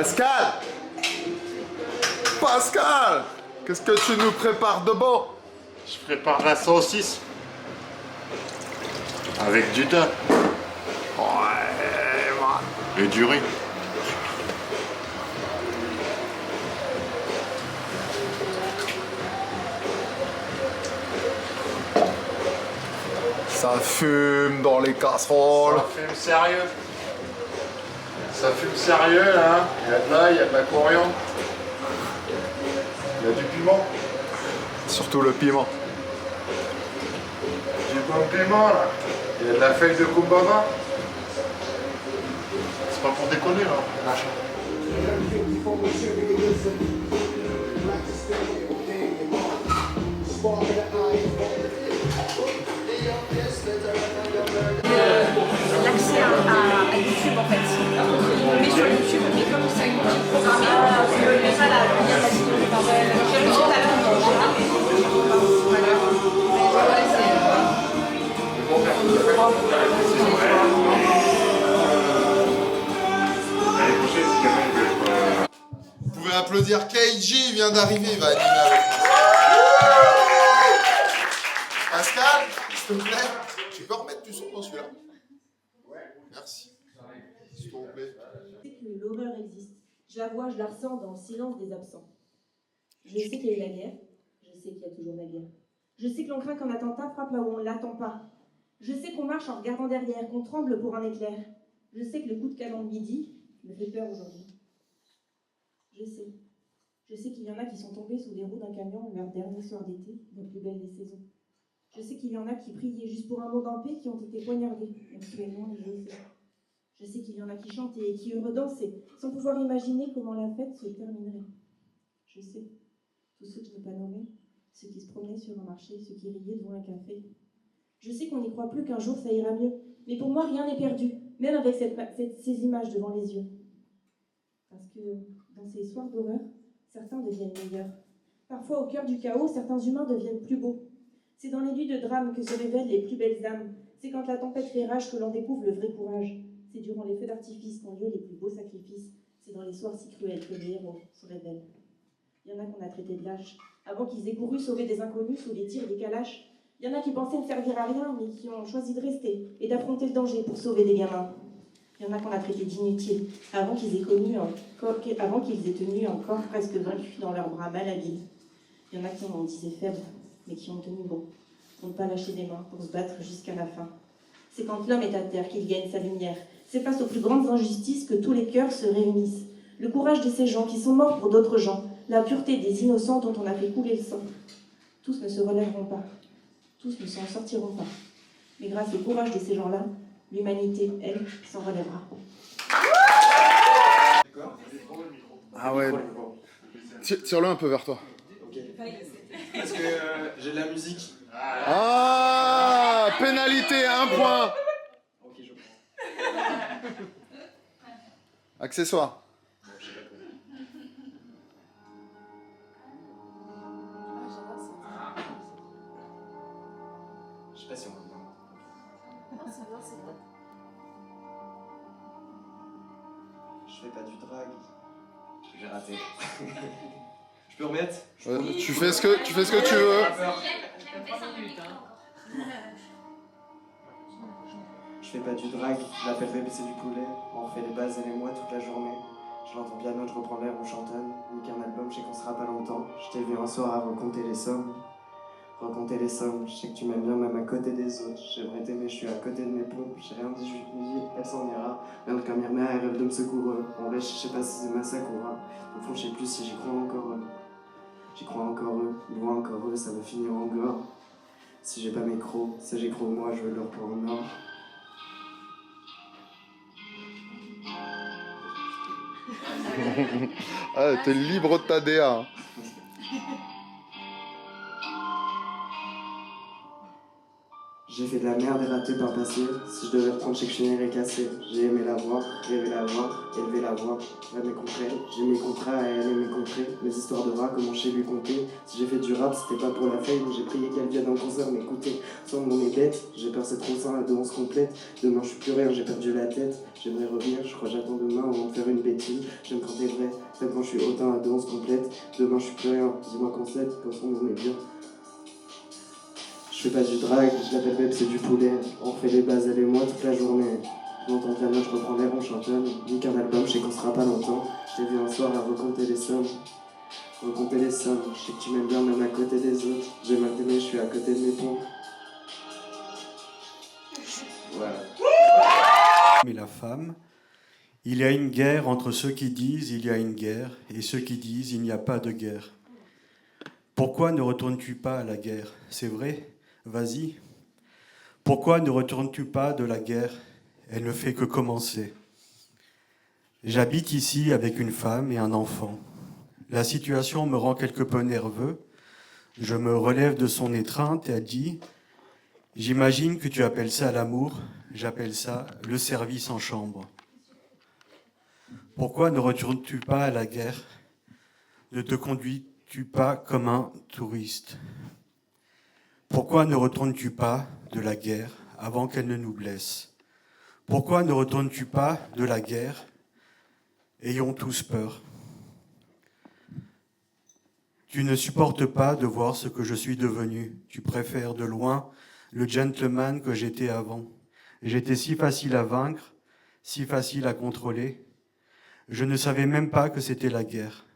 Pascal! Pascal! Qu'est-ce que tu nous prépares de bon? Je prépare la saucisse. Avec du thym. Ouais, man. Et du riz. Ça fume dans les casseroles. Ça fume sérieux. Ça fume sérieux là. Il y a de l'ail, il y a de la coriandre. Il y a du piment. Surtout le piment. Du bon piment là. Il y a de la feuille de kumbaba. C'est pas pour déconner là. Machin. L'accès à YouTube en fait. On met sur YouTube, mais comme c'est programmé, on met pas la lumière de la vidéo. J'ai reçu tout à l'heure, voilà. Mais voilà, Vous pouvez applaudir Keiji, il vient d'arriver, il va animer avec nous. Pascal, s'il te plaît, tu peux remettre du son dans celui-là? Merci. S'il te plaît. Je sais que l'horreur existe. Je la vois, je la ressens dans le silence des absents. Je sais qu'il y a eu la guerre. Je sais qu'il y a toujours la guerre. Je sais que l'on craint qu'un attentat frappe là où on ne l'attend pas. Je sais qu'on marche en regardant derrière, qu'on tremble pour un éclair. Je sais que le coup de canon de midi me fait peur aujourd'hui. Je sais. Je sais qu'il y en a qui sont tombés sous les roues d'un camion leur dernier soir d'été, la plus belle des saisons. Je sais qu'il y en a qui priaient juste pour un monde en paix, qui ont été poignardés, actuellement, je sais. Je sais qu'il y en a qui chantaient et qui heureux dansaient, sans pouvoir imaginer comment la fête se terminerait. Je sais, tous ceux que je n'ai pas nommés, ceux qui se promenaient sur un marché, ceux qui riaient devant un café. Je sais qu'on n'y croit plus qu'un jour ça ira mieux, mais pour moi rien n'est perdu, même avec ces images devant les yeux. Parce que dans ces soirs d'horreur, certains deviennent meilleurs. Parfois au cœur du chaos, certains humains deviennent plus beaux. C'est dans les nuits de drame que se révèlent les plus belles âmes. C'est quand la tempête fait rage que l'on découvre le vrai courage. C'est durant les feux d'artifice qu'ont lieu les plus beaux sacrifices. C'est dans les soirs si cruels que les héros se révèlent. Il y en a qu'on a traités de lâches, avant qu'ils aient couru sauver des inconnus sous les tirs des calaches. Il y en a qui pensaient ne servir à rien, mais qui ont choisi de rester et d'affronter le danger pour sauver des gamins. Il y en a qu'on a traités d'inutiles, avant qu'ils aient tenu encore presque vaincus dans leurs bras mal habiles. Il y en a qui en disaient faibles, mais qui ont tenu bon, pour ne pas lâcher des mains, pour se battre jusqu'à la fin. C'est quand l'homme est à terre qu'il gagne sa lumière. C'est face aux plus grandes injustices que tous les cœurs se réunissent. Le courage de ces gens qui sont morts pour d'autres gens, la pureté des innocents dont on a fait couler le sang. Tous ne se relèveront pas, tous ne s'en sortiront pas. Mais grâce au courage de ces gens-là, l'humanité, elle, s'en relèvera. Ah ouais. Tire-le un peu vers toi. Parce que j'ai de la musique. Ah, pénalité, 1 point. Ok, je prends. Accessoire. Je sais pas si on va bien. Non, c'est bien, c'est bon. Je fais pas du drag. J'ai raté. Je peux remettre? Tu fais ce que tu veux. Je fais pas du drag, je l'appelle bébé c'est du poulet. On refait les bases elle et moi toute la journée. Je l'entends piano, je reprends l'air, on chantonne. Nique un album, je sais qu'on sera pas longtemps. Je t'ai vu un soir à raconter les sommes. Raconter les sommes, je sais que tu m'aimes bien même à côté des autres. J'aimerais t'aimer, je suis à côté de mes pompes. J'ai rien dit, je lui dis, elle s'en ira. Merde comme Irma, elle rêve de me secourir. En vrai, je sais pas si c'est ma Sakura. Au fond, je sais plus si j'y crois encore. J'y crois encore eux, loin encore eux, ça va finir en gore. Si j'ai pas mes crocs, si j'ai crocs moi, je veux leur pour en or. Ah, t'es libre de ta DA. J'ai fait de la merde et raté par passé. Si je devais reprendre, je sais que je finirais cassé. J'ai aimé la voir, rêvé la voir, élevé la voix. Là mes contrats, j'ai mes contrats et elle est mes contrats. montrer mes histoires de rats, comment je sais lui compter. Si j'ai fait du rap, c'était pas pour la fame, j'ai prié qu'elle vienne en concert m'écouter. Sans mon est bête, j'ai peur c'est trop sain, la demande complète. Demain je suis plus rien, j'ai perdu la tête. J'aimerais revenir, je crois j'attends demain avant de faire une bêtise. J'aime quand t'es vrai, même quand je suis hautain, la demande complète. Demain je suis plus rien, dis-moi qu'on s'aide, quand on est bien. Je fais pas du drag, je l'appelle web, c'est du poulet. On fait les bases, elle et moi, toute la journée. Je m'entends bien, je reprends l'air, on chantonne. Nique un album, je sais qu'on sera pas longtemps. Je t'ai vu un soir à recompter les sommes. Recompter les sommes, je sais que tu m'aimes bien, même à côté des autres. Je vais mal t'aimer, je suis à côté de mes pompes. Voilà. Et la femme, il y a une guerre entre ceux qui disent il y a une guerre et ceux qui disent il n'y a pas de guerre. Pourquoi ne retournes-tu pas à la guerre? C'est vrai, vas-y. Pourquoi ne retournes-tu pas de la guerre? Elle ne fait que commencer. J'habite ici avec une femme et un enfant. La situation me rend quelque peu nerveux. Je me relève de son étreinte et elle dit « J'imagine que tu appelles ça l'amour, j'appelle ça le service en chambre. » Pourquoi ne retournes-tu pas à la guerre? Ne te conduis-tu pas comme un touriste? Pourquoi ne retournes-tu pas de la guerre avant qu'elle ne nous blesse? Pourquoi ne retournes-tu pas de la guerre? Ayons tous peur. Tu ne supportes pas de voir ce que je suis devenu. Tu préfères de loin le gentleman que j'étais avant. J'étais si facile à vaincre, si facile à contrôler. Je ne savais même pas que c'était la guerre.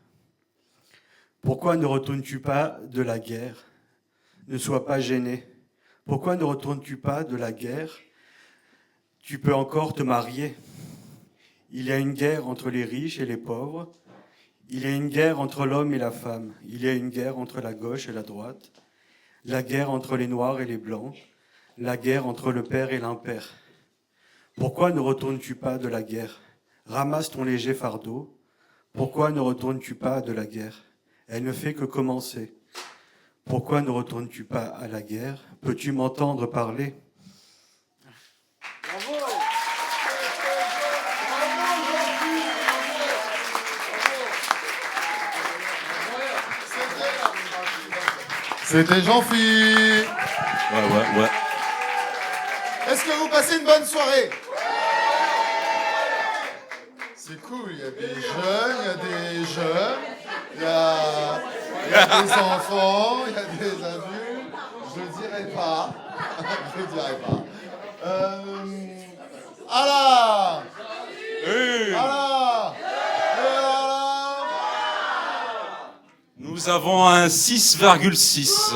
Pourquoi ne retournes-tu pas de la guerre? Ne sois pas gêné. Pourquoi ne retournes-tu pas de la guerre? Tu peux encore te marier. Il y a une guerre entre les riches et les pauvres. Il y a une guerre entre l'homme et la femme. Il y a une guerre entre la gauche et la droite. La guerre entre les noirs et les blancs. La guerre entre le père et l'impère. Pourquoi ne retournes-tu pas de la guerre? Ramasse ton léger fardeau. Pourquoi ne retournes-tu pas de la guerre? Elle ne fait que commencer. Pourquoi ne retournes-tu pas à la guerre? Peux-tu m'entendre parler? C'était Jean-Philippe. Ouais. Est-ce que vous passez une bonne soirée? C'est cool, il y a des jeunes, il y a des enfants, il y a des adultes. Je ne dirai pas. Je ne dirai pas. Allah! Allah! Nous avons un 6,6.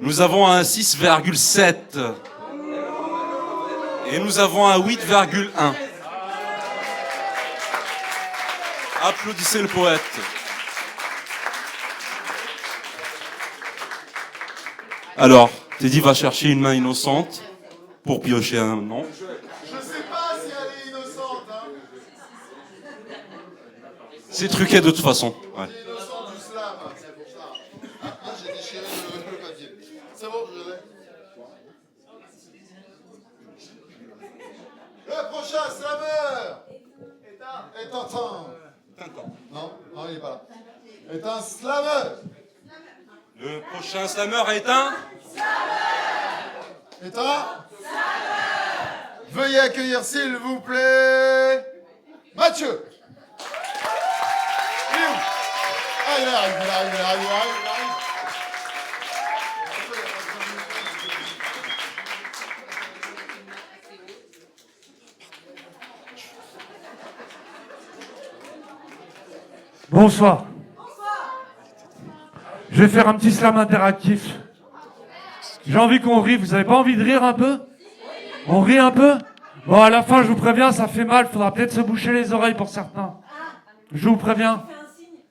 Nous avons un 6,7. Et nous avons un 8,1. Applaudissez le poète. Alors, Teddy va chercher une main innocente pour piocher un nom. Je sais pas si elle est innocente. Hein. C'est truqué de toute façon. Ouais. Elle est innocente du slam, c'est pour ça. Ah, j'ai déchiré le papier. C'est bon, je l'ai. Le prochain slammer est un temps. Non, il n'est pas là. Est un slammer. Le prochain slammer est un... Est un Veuillez accueillir, s'il vous plaît, Mathieu. Il est où? Ah, il arrive. Bonsoir. Je vais faire un petit slam interactif. J'ai envie qu'on rie. Vous avez pas envie de rire un peu? On rit un peu? Bon, à la fin, je vous préviens, ça fait mal. Faudra peut-être se boucher les oreilles pour certains. Je vous préviens.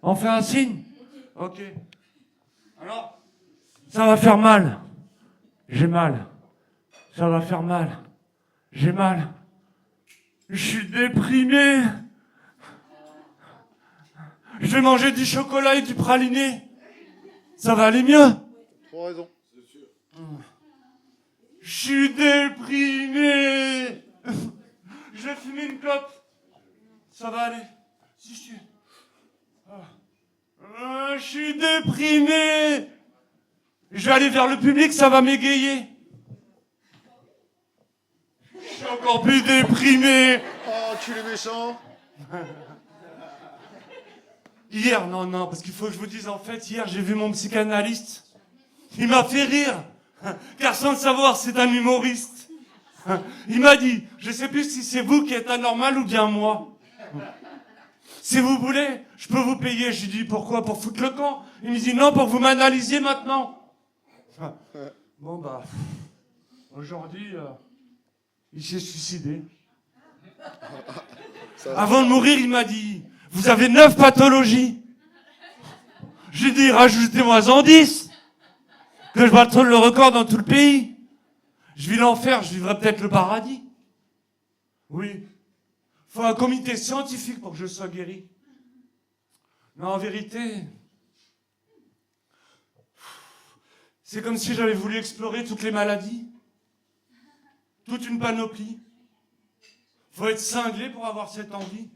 On fait un signe? Ok. Alors, ça va faire mal. J'ai mal. Ça va faire mal. J'ai mal. Je suis déprimé. Je vais manger du chocolat et du praliné. Ça va aller mieux. Trop raison. Je suis déprimé. Je vais fumer une clope. Ça va aller. Si je suis... je suis déprimé. Je vais aller vers le public, ça va m'égayer. Je suis encore plus déprimé. Oh, tu es méchant. Hier, non, parce qu'il faut que je vous dise, en fait, hier, j'ai vu mon psychanalyste. Il m'a fait rire, car sans le savoir, c'est un humoriste. Il m'a dit, je sais plus si c'est vous qui êtes anormal ou bien moi. Si vous voulez, je peux vous payer. Je lui dis, pourquoi? Pour foutre le camp? Il me dit, non, pour que vous m'analysiez maintenant. Bon, bah, aujourd'hui, il s'est suicidé. Avant de mourir, il m'a dit, vous avez 9 pathologies. J'ai dit, rajoutez-moi-en 10. Que je batte le record dans tout le pays. Je vis l'enfer, je vivrai peut-être le paradis. Oui. Faut un comité scientifique pour que je sois guéri. Mais en vérité, c'est comme si j'avais voulu explorer toutes les maladies. Toute une panoplie. Faut être cinglé pour avoir cette envie.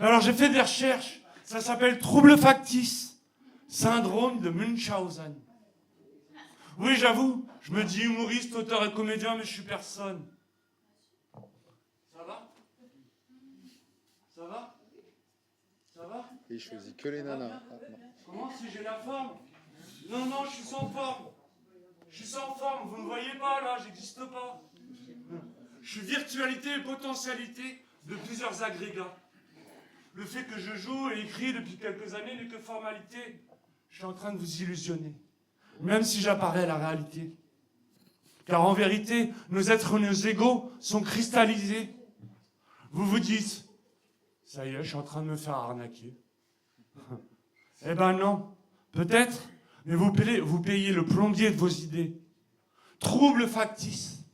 Alors j'ai fait des recherches. Ça s'appelle trouble factice. Syndrome de Munchausen. Oui, j'avoue, je me dis humoriste, auteur et comédien, mais je suis personne. Ça va? Ça va? Ça va? Il choisit que les nanas. Comment si j'ai la forme? Non, je suis sans forme. Je suis sans forme, vous ne me voyez pas là, j'existe pas. Je suis virtualité et potentialité de plusieurs agrégats. Le fait que je joue et écris depuis quelques années n'est que formalité. Je suis en train de vous illusionner. Même si j'apparais à la réalité. Car en vérité, nos êtres, nos égos sont cristallisés. Vous vous dites, ça y est, je suis en train de me faire arnaquer. Eh ben non, peut-être, mais vous payez le plombier de vos idées. Trouble factice,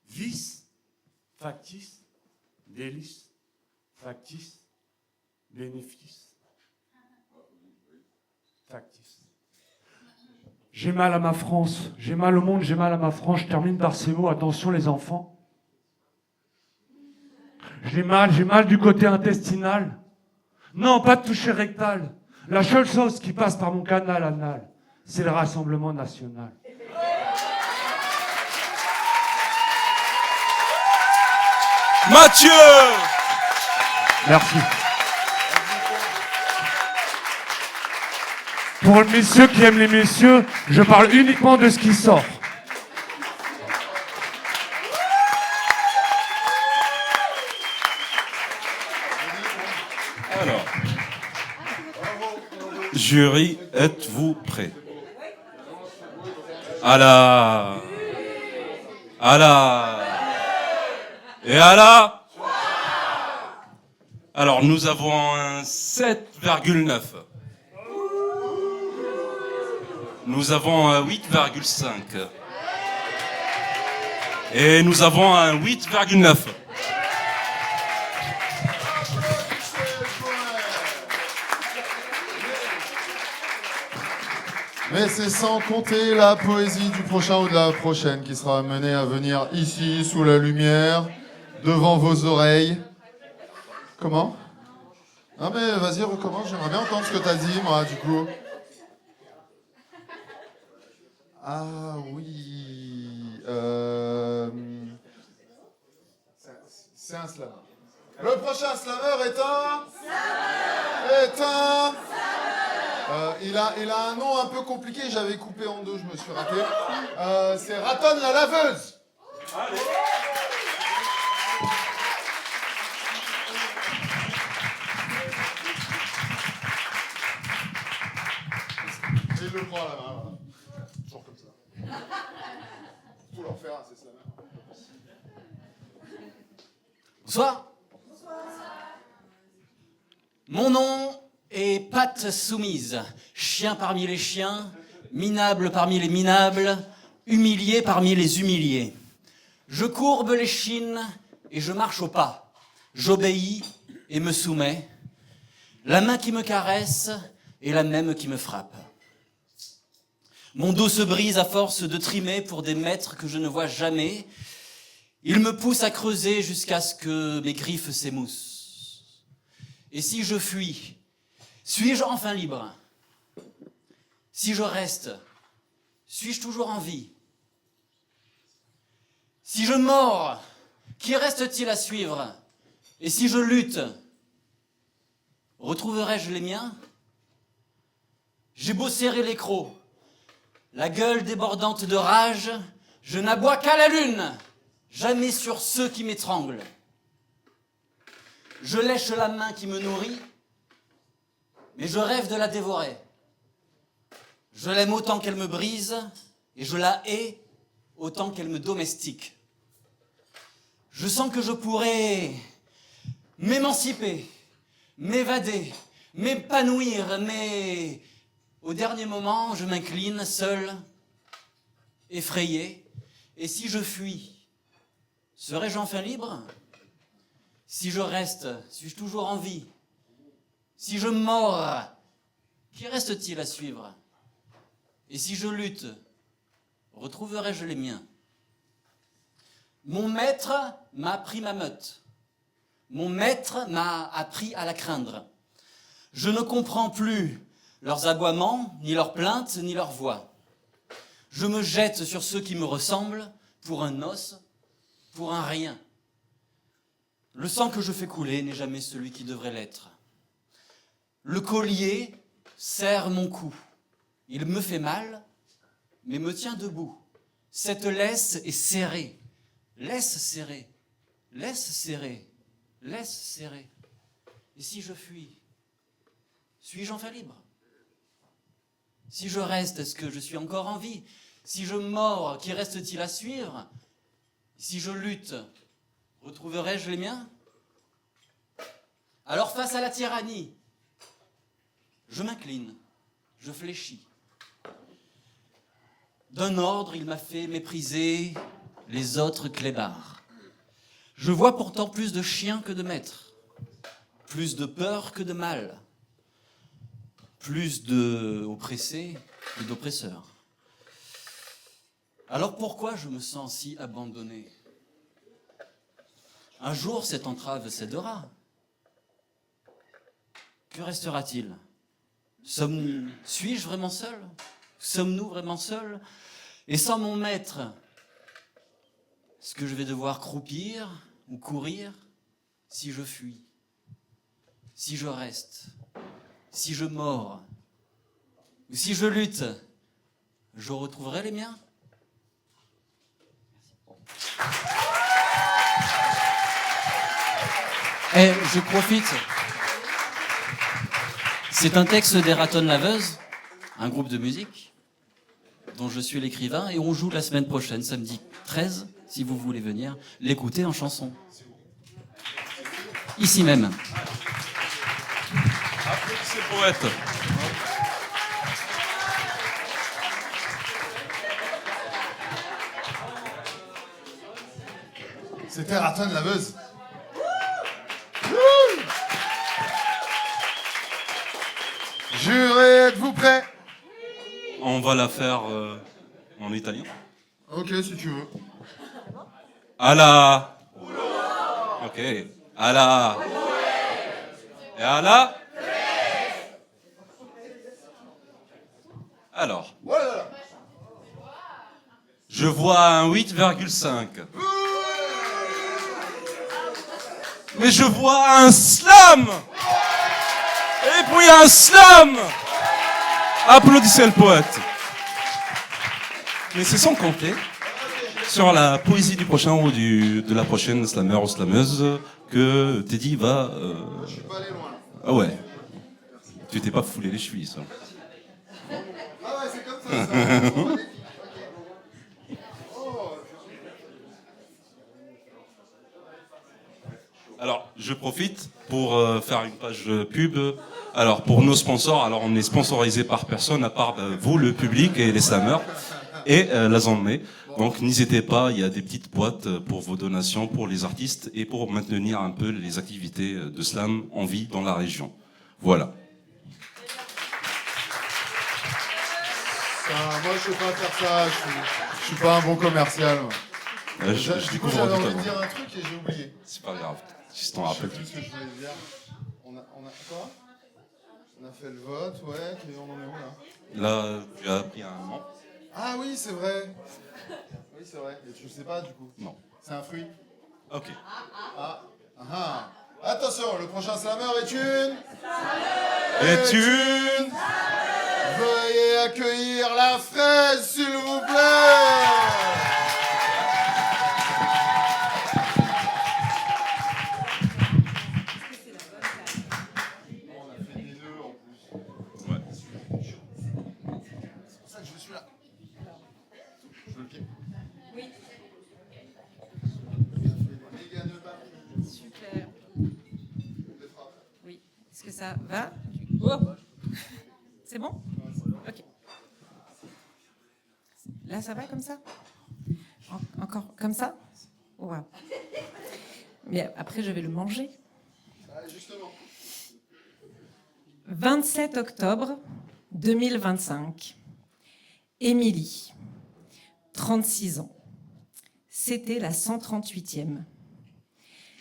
vice, factice, délice, factice, bénéfice, factice. J'ai mal à ma France, j'ai mal au monde, j'ai mal à ma France. Je termine par ces mots, attention les enfants. J'ai mal du côté intestinal. Non, pas de toucher rectal. La seule chose qui passe par mon canal anal, c'est le Rassemblement national. Mathieu! Merci. Pour les messieurs qui aiment les messieurs, je parle uniquement de ce qui sort. Alors, jury, êtes-vous prêts? À la... Et à la... Alors, nous avons un 7,9. Nous avons un 8,5. Et nous avons un 8,9. Mais c'est sans compter la poésie du prochain ou de la prochaine qui sera amenée à venir ici, sous la lumière, devant vos oreilles. Comment? Ah mais vas-y, recommence, j'aimerais bien entendre ce que t'as dit, moi, du coup. Ah oui... C'est un slammer. Le prochain slammer est un... Il a un nom un peu compliqué, j'avais coupé en deux, je me suis raté. C'est Raton la laveuse. Allez. Et il le prend à la main, voilà. Toujours comme ça. Faut leur faire, c'est slammer. Bonsoir. Mon nom est Patte Soumise, chien parmi les chiens, minable parmi les minables, humilié parmi les humiliés. Je courbe les chines et je marche au pas. J'obéis et me soumets. La main qui me caresse est la même qui me frappe. Mon dos se brise à force de trimer pour des maîtres que je ne vois jamais. Il me pousse à creuser jusqu'à ce que mes griffes s'émoussent. Et si je fuis, suis-je enfin libre? Si je reste, suis-je toujours en vie? Si je mords, qui reste-t-il à suivre? Et si je lutte, retrouverai-je les miens? J'ai beau serrer les crocs, la gueule débordante de rage, je n'aboie qu'à la lune, jamais sur ceux qui m'étranglent. Je lèche la main qui me nourrit, mais je rêve de la dévorer. Je l'aime autant qu'elle me brise, et je la hais autant qu'elle me domestique. Je sens que je pourrais m'émanciper, m'évader, m'épanouir, mais au dernier moment, je m'incline seul, effrayé. Et si je fuis, serai-je enfin libre? Si je reste, suis-je toujours en vie? Si je mords, qui reste-t-il à suivre? Et si je lutte, retrouverai-je les miens? Mon maître m'a appris ma meute. Mon maître m'a appris à la craindre. Je ne comprends plus leurs aboiements, ni leurs plaintes, ni leurs voix. Je me jette sur ceux qui me ressemblent pour un os, pour un rien. Le sang que je fais couler n'est jamais celui qui devrait l'être. Le collier serre mon cou. Il me fait mal, mais me tient debout. Cette laisse est serrée. Laisse serrer, laisse serrer, laisse serrer. Et si je fuis, suis-je enfin libre? Si je reste, est-ce que je suis encore en vie? Si je mords, qui reste-t-il à suivre? Si je lutte, retrouverai-je les miens? Alors face à la tyrannie, je m'incline, je fléchis. D'un ordre, il m'a fait mépriser les autres clébards. Je vois pourtant plus de chiens que de maîtres, plus de peur que de mal, plus d'oppressés que d'oppresseurs. Alors pourquoi je me sens si abandonné? Un jour, cette entrave cédera. Que restera-t-il? Suis-je vraiment seul? Sommes-nous vraiment seuls? Et sans mon maître, est-ce que je vais devoir croupir ou courir si je fuis? Si je reste? Si je mords? Ou si je lutte? Je retrouverai les miens? Et je profite. C'est un texte des Ratons Laveuses, un groupe de musique dont je suis l'écrivain, et on joue la semaine prochaine, samedi 13, si vous voulez venir, l'écouter en chanson. Ici même. Applaudissez le poète. C'était Raton Laveuse. Jurez, êtes-vous prêts? On va la faire en italien. Ok, si tu veux. Alla. Ok. Alla. Et alla. Alors. Voilà. Je vois un 8,5. Mais je vois un slam. Et puis un slam. Applaudissez le poète. Mais c'est sans compter sur la poésie du prochain ou de la prochaine slammer ou slameuse que Teddy va... Je suis pas allé loin. Ah ouais. Tu t'es pas foulé les chevilles, ça. Ah ouais, c'est comme ça. Alors, je profite pour faire une page pub. Alors, pour nos sponsors, alors on est sponsorisé par personne à part vous, le public et les slammers et la Zandmé. Donc, n'hésitez pas, il y a des petites boîtes pour vos donations, pour les artistes et pour maintenir un peu les activités de slam en vie dans la région. Voilà. Moi, je sais pas faire ça. Je suis pas un bon commercial. Moi. Je Du coup, découvre j'avais envie de totalement. dire un truc et j'ai oublié. C'est pas grave. Si je t'en Je sais rappelle. plus ce que je voulais dire. On a quoi? On a fait le vote, ouais, et on en est où là? Là, tu as pris un nom. Ah oui, c'est vrai. Oui, c'est vrai. Et tu sais pas du coup? Non. C'est un fruit? Ok. Ah, ah. Attention, le prochain slammer est une... Est une... Veuillez accueillir la fraise, s'il vous plaît. On a fait des nœuds en plus. Ouais. C'est pour ça que je suis là. Je veux le pied. Oui. Méga nœud partout. Super. Des frappes. Oui. Est-ce que ça va? Oh. C'est bon? Ok. Là, ça va comme ça? Encore comme ça? Wow. Mais après, je vais le manger. Ah, justement. 27 octobre 2025. Émilie, 36 ans. C'était la 138e.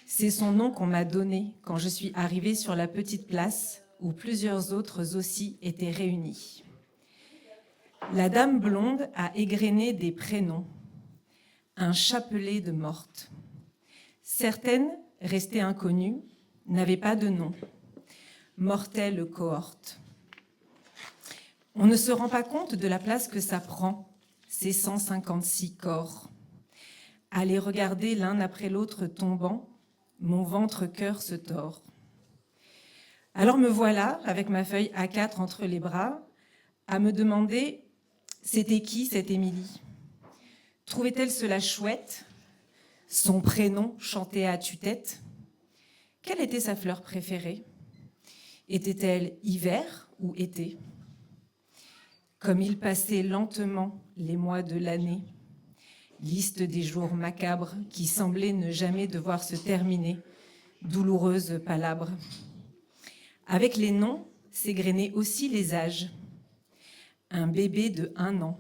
C'est son nom qu'on m'a donné quand je suis arrivée sur la petite place où plusieurs autres aussi étaient réunis. La dame blonde a égrené des prénoms, un chapelet de mortes. Certaines, restées inconnues, n'avaient pas de nom. Mortelle cohorte. On ne se rend pas compte de la place que ça prend, ces 156 corps. À les regarder l'un après l'autre tombant, mon ventre-cœur se tord. Alors me voilà, avec ma feuille A4 entre les bras, à me demander c'était qui cette Émilie? Trouvait-elle cela chouette? Son prénom chanté à tue-tête? Quelle était sa fleur préférée? Était-elle hiver ou été? Comme il passait lentement les mois de l'année, liste des jours macabres qui semblaient ne jamais devoir se terminer, douloureuse palabre. Avec les noms s'égrenaient aussi les âges. Un bébé de 1 an.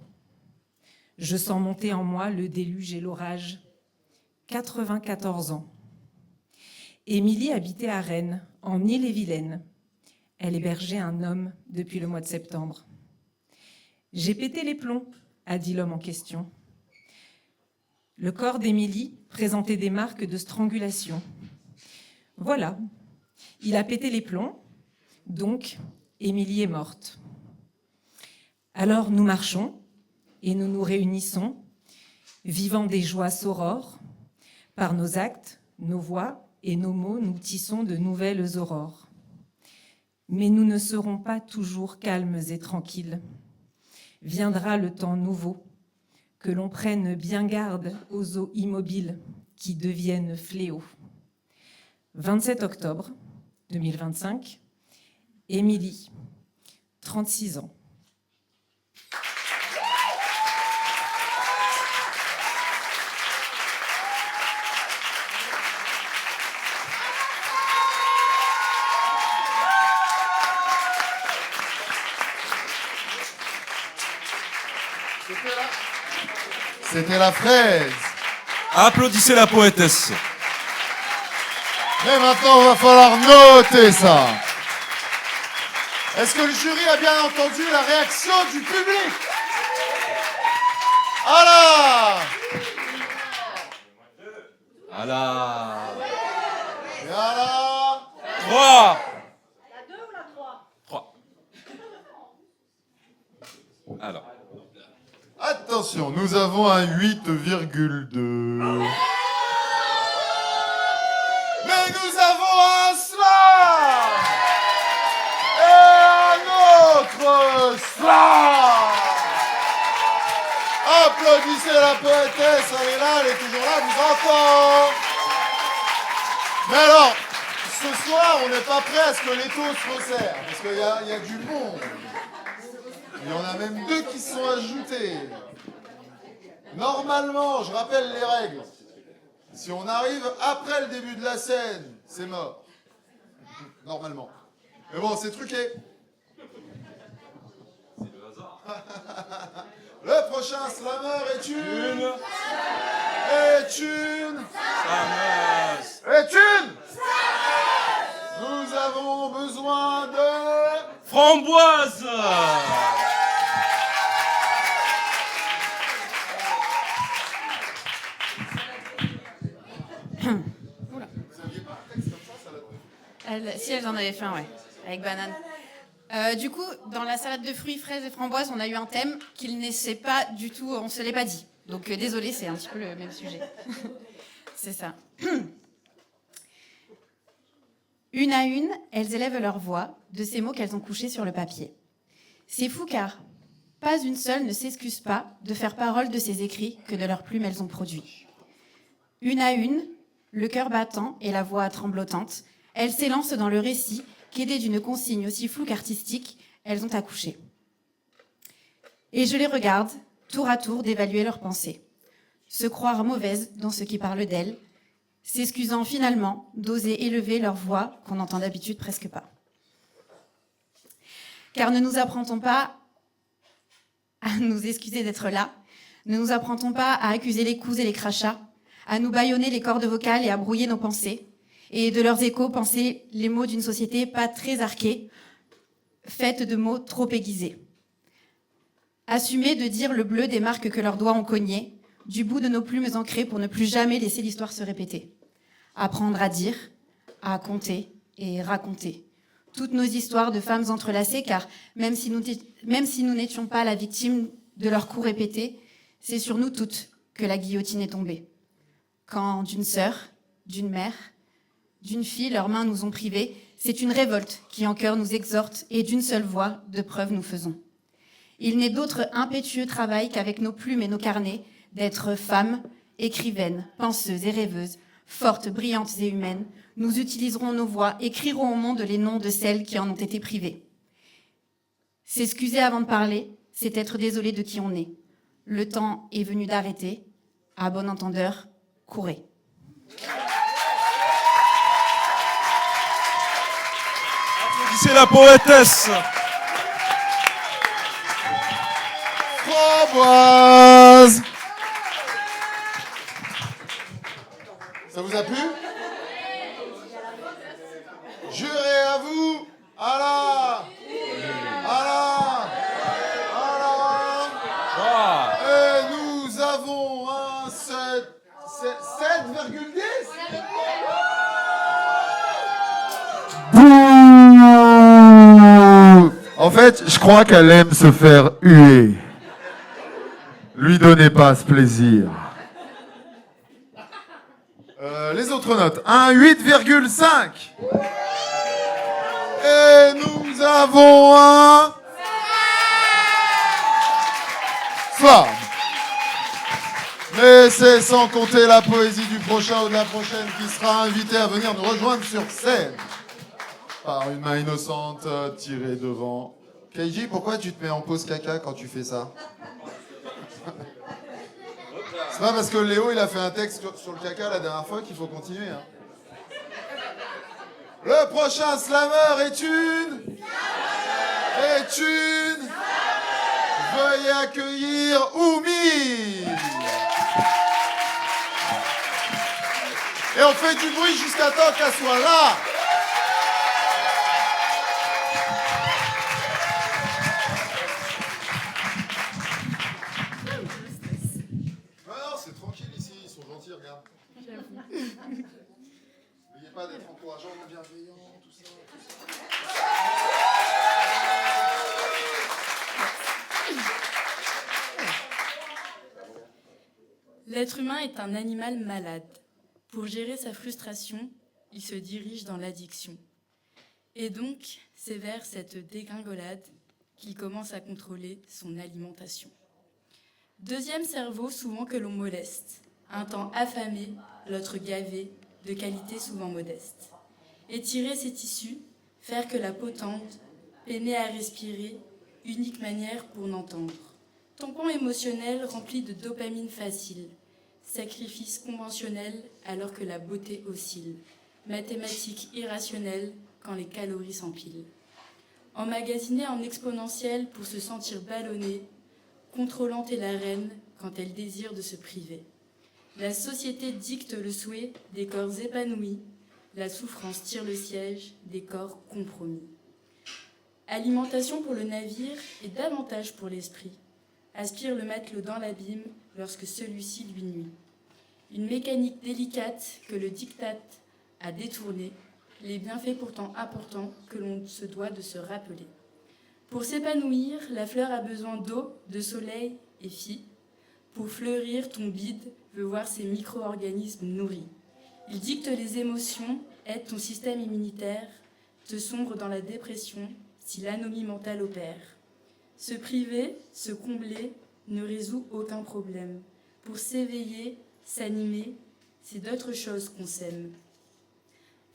Je sens monter en moi le déluge et l'orage. 94 ans. Émilie habitait à Rennes, en Ille-et-Vilaine. Elle hébergeait un homme depuis le mois de septembre. J'ai pété les plombs, a dit l'homme en question. Le corps d'Émilie présentait des marques de strangulation. Voilà, il a pété les plombs, donc Émilie est morte. Alors nous marchons et nous nous réunissons, vivant des joies saurores. Par nos actes, nos voix et nos mots, nous tissons de nouvelles aurores. Mais nous ne serons pas toujours calmes et tranquilles. Viendra le temps nouveau, que l'on prenne bien garde aux eaux immobiles qui deviennent fléaux. 27 octobre 2025, Émilie, 36 ans. C'était la fraise. Applaudissez la poétesse. Mais maintenant, il va falloir noter ça. Est-ce que le jury a bien entendu la réaction du public? Alors, Voilà. et alors, 3. La 2 ou la 3? 3. Alors. attention, nous avons un 8,2. Mais nous avons un slam et un autre slam. Applaudissez la poétesse, elle est là, elle est toujours là, vous entend. Mais alors, ce soir, on n'est pas prêt à ce que les taux se resserrent, parce qu'il y a du monde. Il y en a même 2 qui se sont ajoutés. Normalement, je rappelle les règles. Si on arrive après le début de la scène, c'est mort. Normalement. Mais bon, c'est truqué. C'est le hasard. Le prochain slammer est une... Nous avons besoin de... Framboise. Si elles en avaient fait un, ouais, avec banane. Du coup, dans la salade de fruits, fraises et framboises, on a eu un thème qu'il ne sait pas du tout, on ne se l'est pas dit. Donc désolé, c'est un petit peu le même sujet. C'est ça. Une à une, elles élèvent leur voix de ces mots qu'elles ont couchés sur le papier. C'est fou car pas une seule ne s'excuse pas de faire parole de ces écrits que de leurs plumes elles ont produits. Une à une, le cœur battant et la voix tremblotante, elles s'élancent dans le récit qu'aidées d'une consigne aussi floue qu'artistique, elles ont accouché. Et je les regarde, tour à tour, d'évaluer leurs pensées, se croire mauvaises dans ce qui parle d'elles, s'excusant finalement d'oser élever leur voix qu'on n'entend d'habitude presque pas. Car ne nous apprend-on pas à nous excuser d'être là, ne nous apprend-on pas à accuser les coups et les crachats, à nous bâillonner les cordes vocales et à brouiller nos pensées, et de leurs échos penser les mots d'une société pas très arquée, faite de mots trop aiguisés. Assumer de dire le bleu des marques que leurs doigts ont cognées, du bout de nos plumes ancrées pour ne plus jamais laisser l'histoire se répéter. Apprendre à dire, à compter et raconter. Toutes nos histoires de femmes entrelacées, car même si nous n'étions pas la victime de leurs coups répétés, c'est sur nous toutes que la guillotine est tombée. Quand d'une sœur, d'une mère, d'une fille, leurs mains nous ont privés, c'est une révolte qui en cœur nous exhorte et d'une seule voix de preuve nous faisons. Il n'est d'autre impétueux travail qu'avec nos plumes et nos carnets d'être femmes, écrivaines, penseuses et rêveuses, fortes, brillantes et humaines. Nous utiliserons nos voix, écrirons au monde les noms de celles qui en ont été privées. S'excuser avant de parler, c'est être désolé de qui on est. Le temps est venu d'arrêter. À bon entendeur, courez. C'est la poétesse. Framboise. Ça vous a plu? Jurez à vous. Allah. Allah. Allah. Et nous avons un 7,10. En fait, je crois qu'elle aime se faire huer. Lui donnez pas ce plaisir. Les autres notes. Un 8,5. Et nous avons un... Femme. Mais c'est sans compter la poésie du prochain ou de la prochaine qui sera invité à venir nous rejoindre sur scène. Par une main innocente tirée devant. Keiji, pourquoi tu te mets en pause caca quand tu fais ça? C'est pas parce que Léo il a fait un texte sur le caca la dernière fois qu'il faut continuer. Hein. Le prochain slammer est une... Veuillez accueillir Oumi. Et on fait du bruit jusqu'à temps qu'elle soit là. Regarde. N'oubliez pas d'être encourageant, bienveillant, tout ça. L'être humain est un animal malade. Pour gérer sa frustration, il se dirige dans l'addiction. Et donc, c'est vers cette dégringolade qu'il commence à contrôler son alimentation. Deuxième cerveau souvent que l'on moleste. Un temps affamé, l'autre gavé, de qualité souvent modeste. Étirer ses tissus, faire que la peau tende, peiner à respirer, unique manière pour n'entendre. Tampon émotionnel rempli de dopamine facile. Sacrifice conventionnel alors que la beauté oscille. Mathématiques irrationnelles quand les calories s'empilent. Emmagasiné en exponentiel pour se sentir ballonné, contrôlante est la reine quand elle désire de se priver. La société dicte le souhait des corps épanouis, la souffrance tire le siège des corps compromis. Alimentation pour le navire et davantage pour l'esprit. Aspire le matelot dans l'abîme lorsque celui-ci lui nuit. Une mécanique délicate que le diktat a détournée, les bienfaits pourtant importants que l'on se doit de se rappeler. Pour s'épanouir, la fleur a besoin d'eau, de soleil et fi. Pour fleurir, ton bide veut voir ses micro-organismes nourris. Il dicte les émotions, aide ton système immunitaire, te sombre dans la dépression si l'anomie mentale opère. Se priver, se combler, ne résout aucun problème. Pour s'éveiller, s'animer, c'est d'autres choses qu'on sème.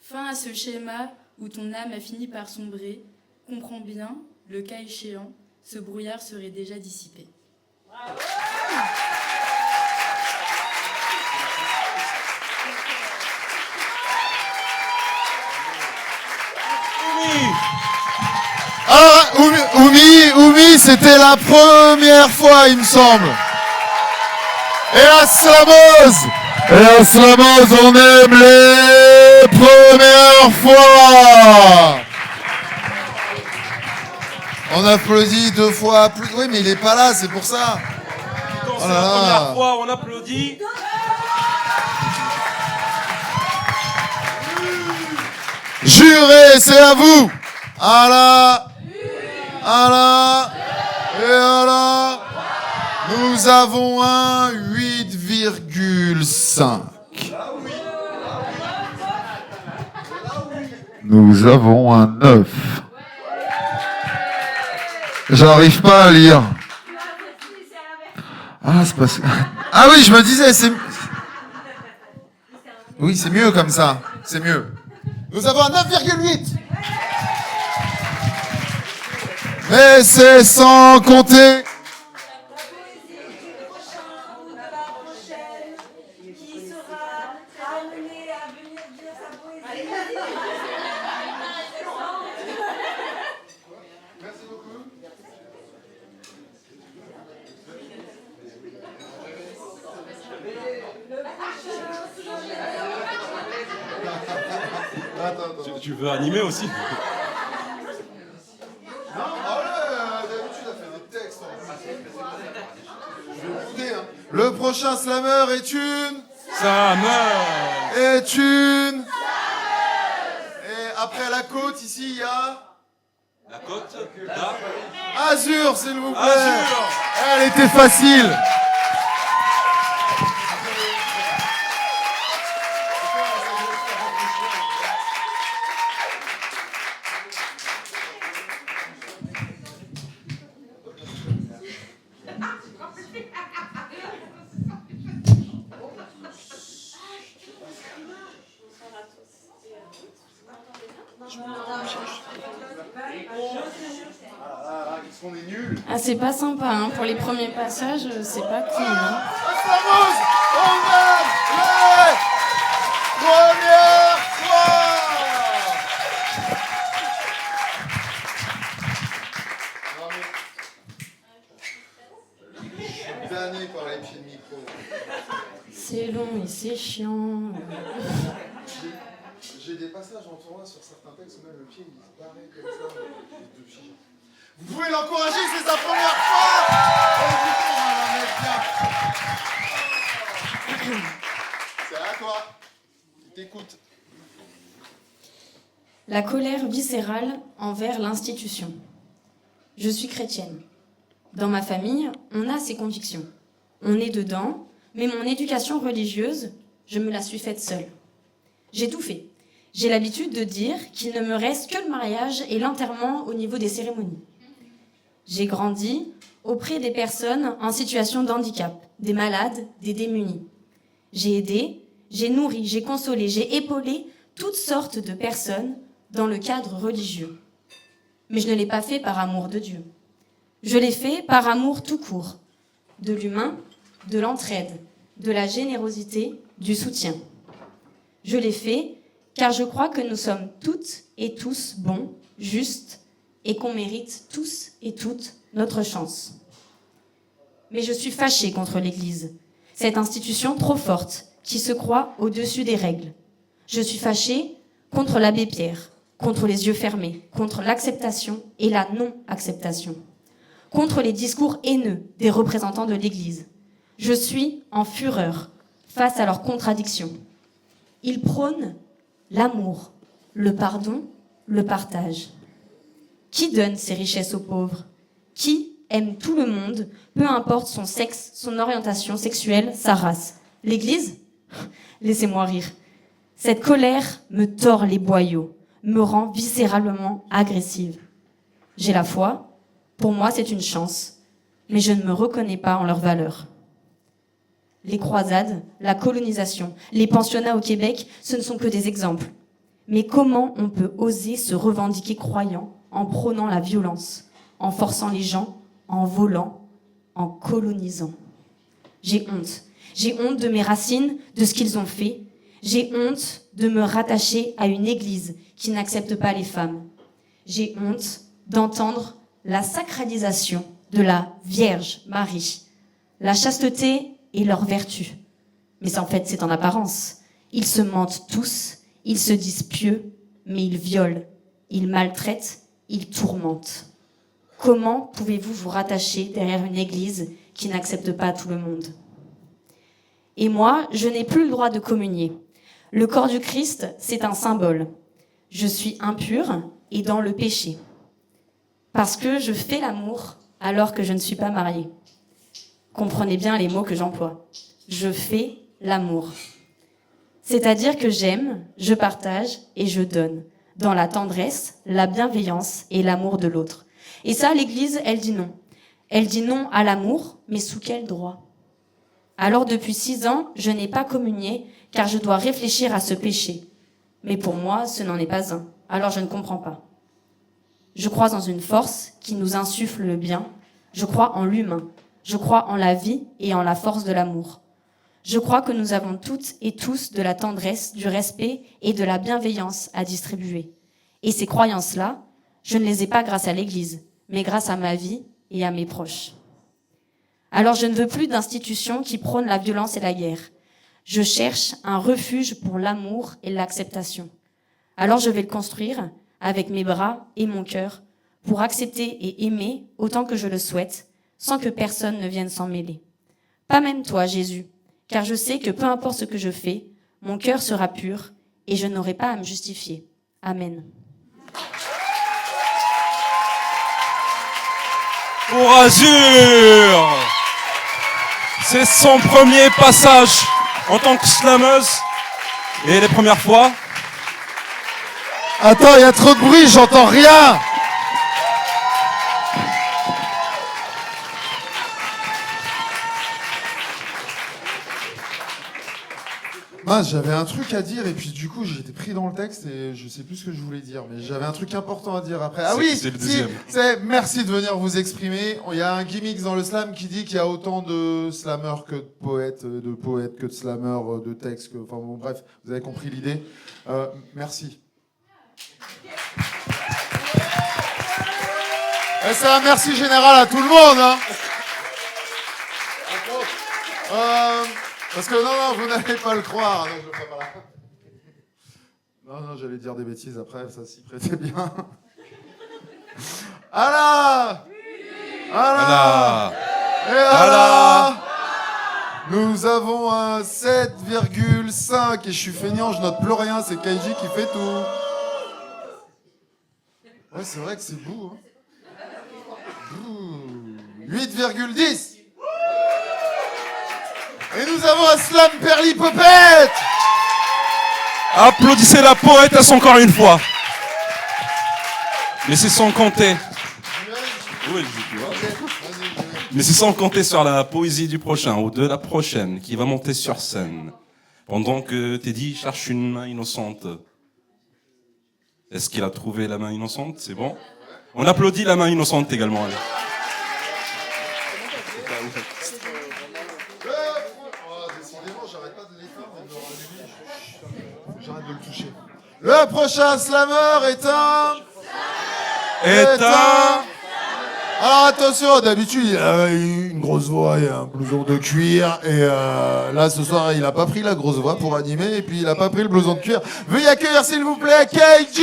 Fin à ce schéma où ton âme a fini par sombrer, comprends bien, le cas échéant, ce brouillard serait déjà dissipé. Bravo. Ah, Oumi, c'était la première fois, il me semble. Et à Slamos, on aime les premières fois. On applaudit 2 fois plus. Oui, mais il est pas là, c'est pour ça. Quand c'est la première fois, on applaudit. Juré, c'est à vous. Allah, et Allah, nous avons un 8,5. Nous avons un 9. J'arrive pas à lire. Ah, c'est parce que... Ah oui, je me disais, c'est... Oui, c'est mieux comme ça. C'est mieux. Nous avons un 9,8. Mais c'est sans compter. Merci beaucoup. Attends. Tu veux animer aussi? Le prochain slammer est une... Slammer. Est une... Et après la côte, ici, il y a... La côte, là. Azur, s'il vous plaît. Azur. Elle était facile. Ah, c'est pas sympa, hein. Pour les premiers passages, c'est pas cool. Hein. Vamos, on aime les premières fois. Damné par les pieds de micro. C'est long et c'est chiant. J'ai des passages en tournoi sur certains textes où même le pied il se barrait comme ça. Vous pouvez l'encourager, c'est sa première fois. C'est à toi. T'écoutes. La colère viscérale envers l'institution. Je suis chrétienne. Dans ma famille, on a ses convictions. On est dedans, mais mon éducation religieuse, je me la suis faite seule. J'ai tout fait. J'ai l'habitude de dire qu'il ne me reste que le mariage et l'enterrement au niveau des cérémonies. J'ai grandi auprès des personnes en situation de handicap, des malades, des démunis. J'ai aidé, j'ai nourri, j'ai consolé, j'ai épaulé toutes sortes de personnes dans le cadre religieux. Mais je ne l'ai pas fait par amour de Dieu. Je l'ai fait par amour tout court, de l'humain, de l'entraide, de la générosité, du soutien. Je l'ai fait car je crois que nous sommes toutes et tous bons, justes, et qu'on mérite tous et toutes notre chance. Mais je suis fâchée contre l'Église, cette institution trop forte qui se croit au-dessus des règles. Je suis fâchée contre l'abbé Pierre, contre les yeux fermés, contre l'acceptation et la non-acceptation, contre les discours haineux des représentants de l'Église. Je suis en fureur face à leurs contradictions. Ils prônent l'amour, le pardon, le partage. Qui donne ses richesses aux pauvres? Qui aime tout le monde, peu importe son sexe, son orientation sexuelle, sa race? L'Église? Laissez-moi rire. Cette colère me tord les boyaux, me rend viscéralement agressive. J'ai la foi, pour moi c'est une chance, mais je ne me reconnais pas en leurs valeurs. Les croisades, la colonisation, les pensionnats au Québec, ce ne sont que des exemples. Mais comment on peut oser se revendiquer croyant en prônant la violence, en forçant les gens, en volant, en colonisant? J'ai honte. J'ai honte de mes racines, de ce qu'ils ont fait. J'ai honte de me rattacher à une église qui n'accepte pas les femmes. J'ai honte d'entendre la sacralisation de la Vierge Marie, la chasteté et leur vertu. Mais en fait, c'est en apparence. Ils se mentent tous, ils se disent pieux, mais ils violent, ils maltraitent, ils tourmentent. Comment pouvez-vous vous rattacher derrière une église qui n'accepte pas tout le monde? Et moi, je n'ai plus le droit de communier. Le corps du Christ, c'est un symbole. Je suis impure et dans le péché. Parce que je fais l'amour alors que je ne suis pas mariée. Comprenez bien les mots que j'emploie. Je fais l'amour. C'est-à-dire que j'aime, je partage et je donne. Dans la tendresse, la bienveillance et l'amour de l'autre. Et ça, l'Église, elle dit non. Elle dit non à l'amour, mais sous quel droit? Alors depuis 6 ans, je n'ai pas communié car je dois réfléchir à ce péché. Mais pour moi, ce n'en est pas un. Alors je ne comprends pas. Je crois en une force qui nous insuffle le bien. Je crois en l'humain. Je crois en la vie et en la force de l'amour. Je crois que nous avons toutes et tous de la tendresse, du respect et de la bienveillance à distribuer. Et ces croyances-là, je ne les ai pas grâce à l'Église, mais grâce à ma vie et à mes proches. Alors je ne veux plus d'institutions qui prônent la violence et la guerre. Je cherche un refuge pour l'amour et l'acceptation. Alors je vais le construire avec mes bras et mon cœur pour accepter et aimer autant que je le souhaite, sans que personne ne vienne s'en mêler. Pas même toi, Jésus, car je sais que peu importe ce que je fais, mon cœur sera pur et je n'aurai pas à me justifier. Amen. Pour Azur, c'est son premier passage en tant que slameuse et les premières fois. Attends, il y a trop de bruit, j'entends rien. Mince, j'avais un truc à dire et puis du coup j'étais pris dans le texte et je sais plus ce que je voulais dire, mais j'avais un truc important à dire après. Ah oui, c'est le deuxième. Merci de venir vous exprimer. Il y a un gimmick dans le slam qui dit qu'il y a autant de slammeurs que de poètes que de slammeurs, de textes, enfin bon bref, vous avez compris l'idée. Merci. Et c'est un merci général à tout le monde, hein. Parce que non, vous n'allez pas le croire. Non, je le ferai pas là. Non, j'allais dire des bêtises après, ça s'y prêtait bien. Allah, et Allah. Nous avons un 7,5 et je suis feignant, je note plus rien, c'est Kaiji qui fait tout. Ouais, c'est vrai que c'est beau, hein. 8,10. Et nous avons un slam perlipopette. Applaudissez la poétesse encore une fois. Mais c'est sans compter. Oui, mais c'est sans compter sur la poésie du prochain ou de la prochaine qui va monter sur scène. Pendant que Teddy cherche une main innocente. Est-ce qu'il a trouvé la main innocente? C'est bon? On applaudit la main innocente également. Allez. J'arrête de le toucher. Le prochain slammer est un... Alors attention, d'habitude il a une grosse voix et un blouson de cuir. Et là ce soir il a pas pris la grosse voix pour animer et puis il a pas pris le blouson de cuir. Veuillez accueillir s'il vous plaît Keiji.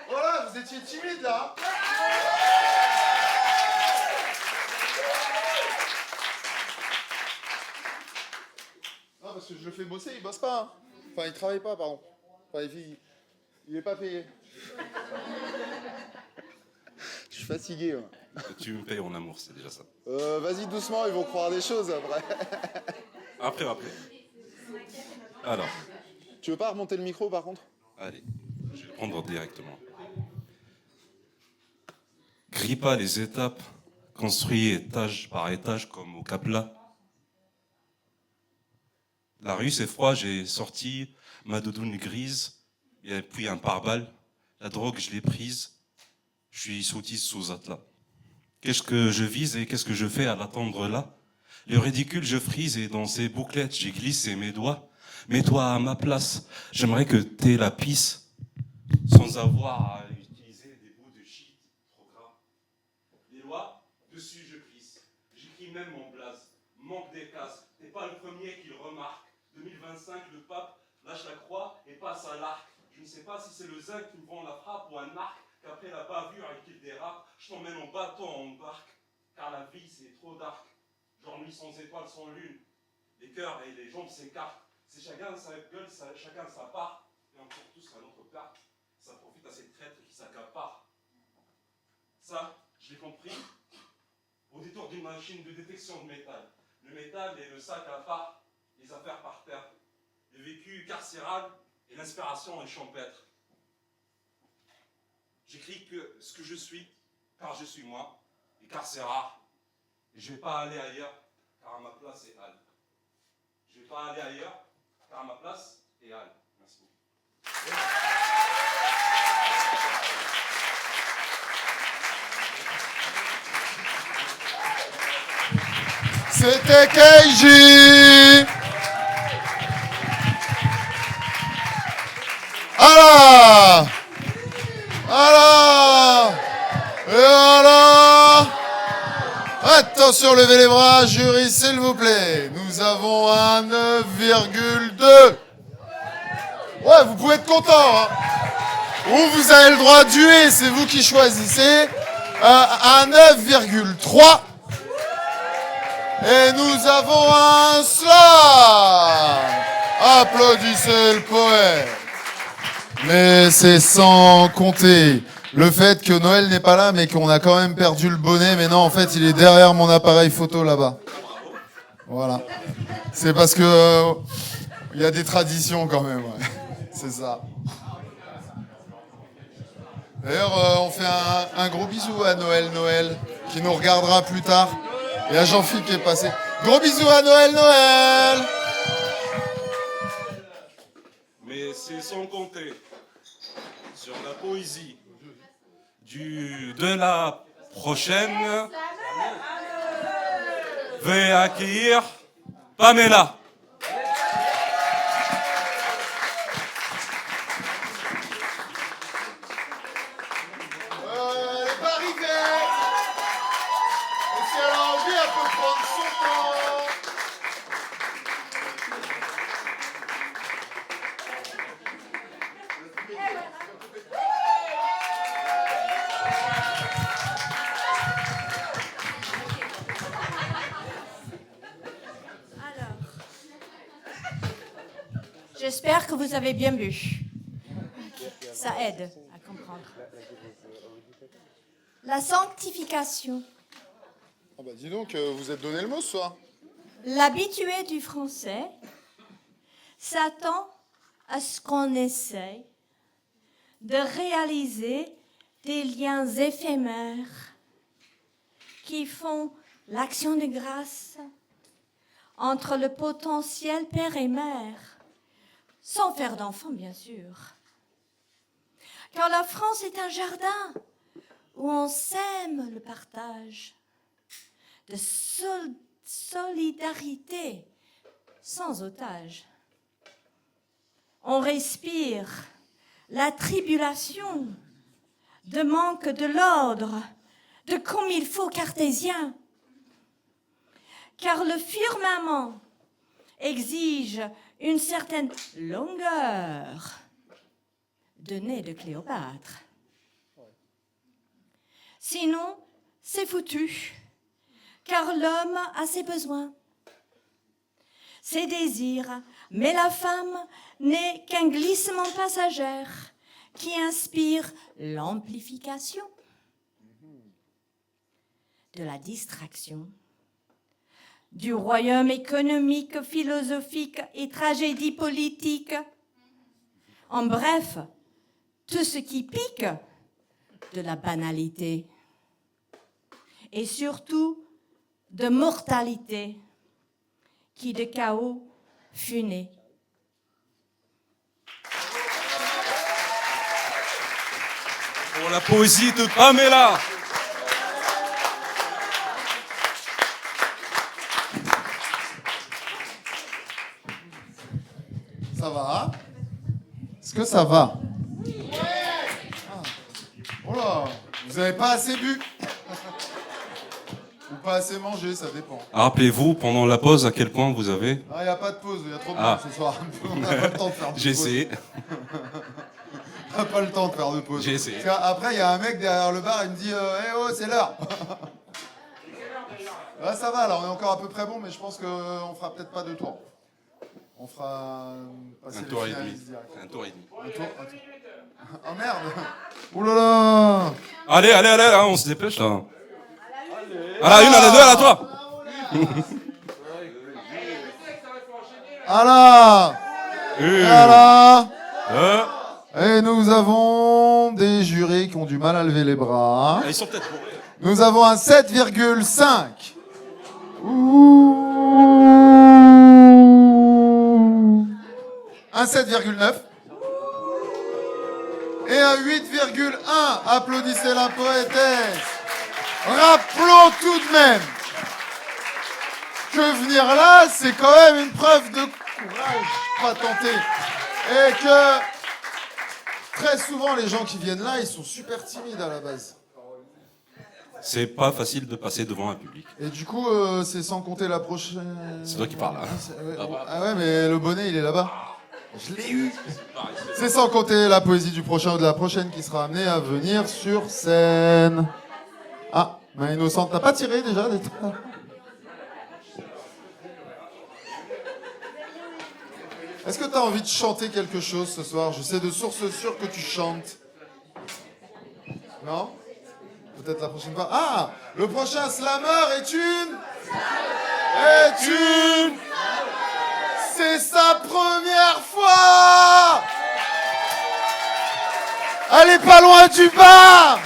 Voilà, vous étiez timide là. Non, parce que je le fais bosser, il bosse pas. Hein. Enfin, il travaille pas, pardon. Enfin, il est pas payé. Je suis fatigué. Ouais. Tu me payes en amour, c'est déjà ça. Vas-y doucement, ils vont croire des choses après. Après. Alors. Tu veux pas remonter le micro par contre? Allez, je vais le prendre directement. Grille pas les étapes, construis étage par étage comme au Capla. La rue c'est froid, j'ai sorti ma doudoune grise, et puis un pare-balles. La drogue je l'ai prise, je suis soutise sous atlas. Qu'est-ce que je vise et qu'est-ce que je fais à l'attendre là? Le ridicule je frise et dans ces bouclettes j'ai glissé mes doigts. Mets-toi à ma place, j'aimerais que t'aies la pisse, sans avoir à utiliser des bouts de shit trop gras. Les lois, dessus je glisse, j'écris même mon blaze, manque des cases, t'es pas le premier qui le remarque. 2025, le pape lâche la croix et passe à l'arc. Je ne sais pas si c'est le zinc qui me vend la frappe ou un arc, qu'après la bavure et qu'il dérape, je t'emmène en bateau en barque, car la vie c'est trop dark. Genre nuit sans étoiles, sans lune, les cœurs et les jambes s'écartent. C'est chacun sa gueule, chacun sa part, et on court tous à notre carte. Ça profite à ces traîtres qui s'accaparent. Ça, je l'ai compris au détour d'une machine de détection de métal. Le métal et le sac à part, les affaires par terre. Le vécu carcéral et l'inspiration est champêtre. J'écris que ce que je suis, car je suis moi, et car c'est rare. Et je ne vais pas aller ailleurs, car à ma place est Al. Je ne vais pas aller ailleurs, car à ma place est Al. Merci beaucoup. C'était Keiji. Alors. Et alors. Attention, levez les bras, jury, s'il vous plaît. Nous avons un 9,2. Ouais, vous pouvez être content. Hein. Ou vous avez le droit de duer, c'est vous qui choisissez. Un 9,3. Et nous avons un slam. Applaudissez le poète. Mais c'est sans compter le fait que Noël n'est pas là, mais qu'on a quand même perdu le bonnet. Mais non, en fait, il est derrière mon appareil photo là-bas. Voilà. C'est parce que il y a des traditions quand même. Ouais. C'est ça. D'ailleurs, on fait un gros bisou à Noël, qui nous regardera plus tard. Et à Jean-Philippe qui est passé. Gros bisous à Noël. Mais c'est sans compter sur la poésie de la prochaine. Veuillez accueillir Pamela. Elle n'est pas arrivée. Et si elle a envie, elle peut prendre son temps. J'espère que vous avez bien bu. Ça aide à comprendre. La sanctification. Ah bah dis donc, vous êtes donné le mot ce soir. L'habitué du français s'attend à ce qu'on essaye de réaliser des liens éphémères qui font l'action de grâce entre le potentiel père et mère, sans faire d'enfant bien sûr. Car la France est un jardin où on sème le partage de solidarité sans otage. On respire la tribulation de manque de l'ordre, de comme il faut cartésien. Car le firmament exige une certaine longueur de nez de Cléopâtre. Sinon, c'est foutu, car l'homme a ses besoins, ses désirs, mais la femme n'est qu'un glissement passager qui inspire l'amplification de la distraction, du royaume économique, philosophique et tragédie politique. En bref, tout ce qui pique de la banalité et surtout de mortalité qui de chaos fut né. Pour la poésie de Pamela. Ça va? Est-ce que ça va? Oh là, vous avez pas assez bu? Ou pas assez mangé, ça dépend. Rappelez-vous, pendant la pause, à quel point vous avez... Ah, il n'y a pas de pause, il y a trop de monde ce soir. On n'a pas le temps de faire de pause. J'ai essayé. On n'a pas le temps de faire de pause. J'ai essayé. Parce qu'après, il y a un mec derrière le bar, il me dit Eh oh, c'est l'heure. Là, ça va, là, on est encore à peu près bon, mais je pense qu'on fera peut-être pas 2 tours. On fera passer Un les tour et finalistes demi. direct. Un tour et demi. Un tour. Oh merde. Ouh là là. Allez, là, on se dépêche là. À la 1, à la 2, à la 3. Ah là. Ah là. Et nous avons des jurés qui ont du mal à lever les bras. Ils sont peut-être bons. Nous avons un 7,5. Un 7,9. Et un 8,1. Applaudissez la poétesse. Rappelons tout de même que venir là, c'est quand même une preuve de courage, pas tenter. Et que très souvent, les gens qui viennent là, ils sont super timides à la base. C'est pas facile de passer devant un public. Et du coup, c'est sans compter la prochaine... C'est toi qui parles. Hein. Ah ouais, mais le bonnet, il est là-bas. Je l'ai eu. C'est sans compter la poésie du prochain ou de la prochaine qui sera amenée à venir sur scène. Ah, main innocente, t'as pas tiré déjà des tas? Est-ce que t'as envie de chanter quelque chose ce soir? Je sais de source sûre que tu chantes. Non? Peut-être la prochaine fois. Ah! Le prochain slammer est une... C'est sa première fois! Elle est pas loin du bar!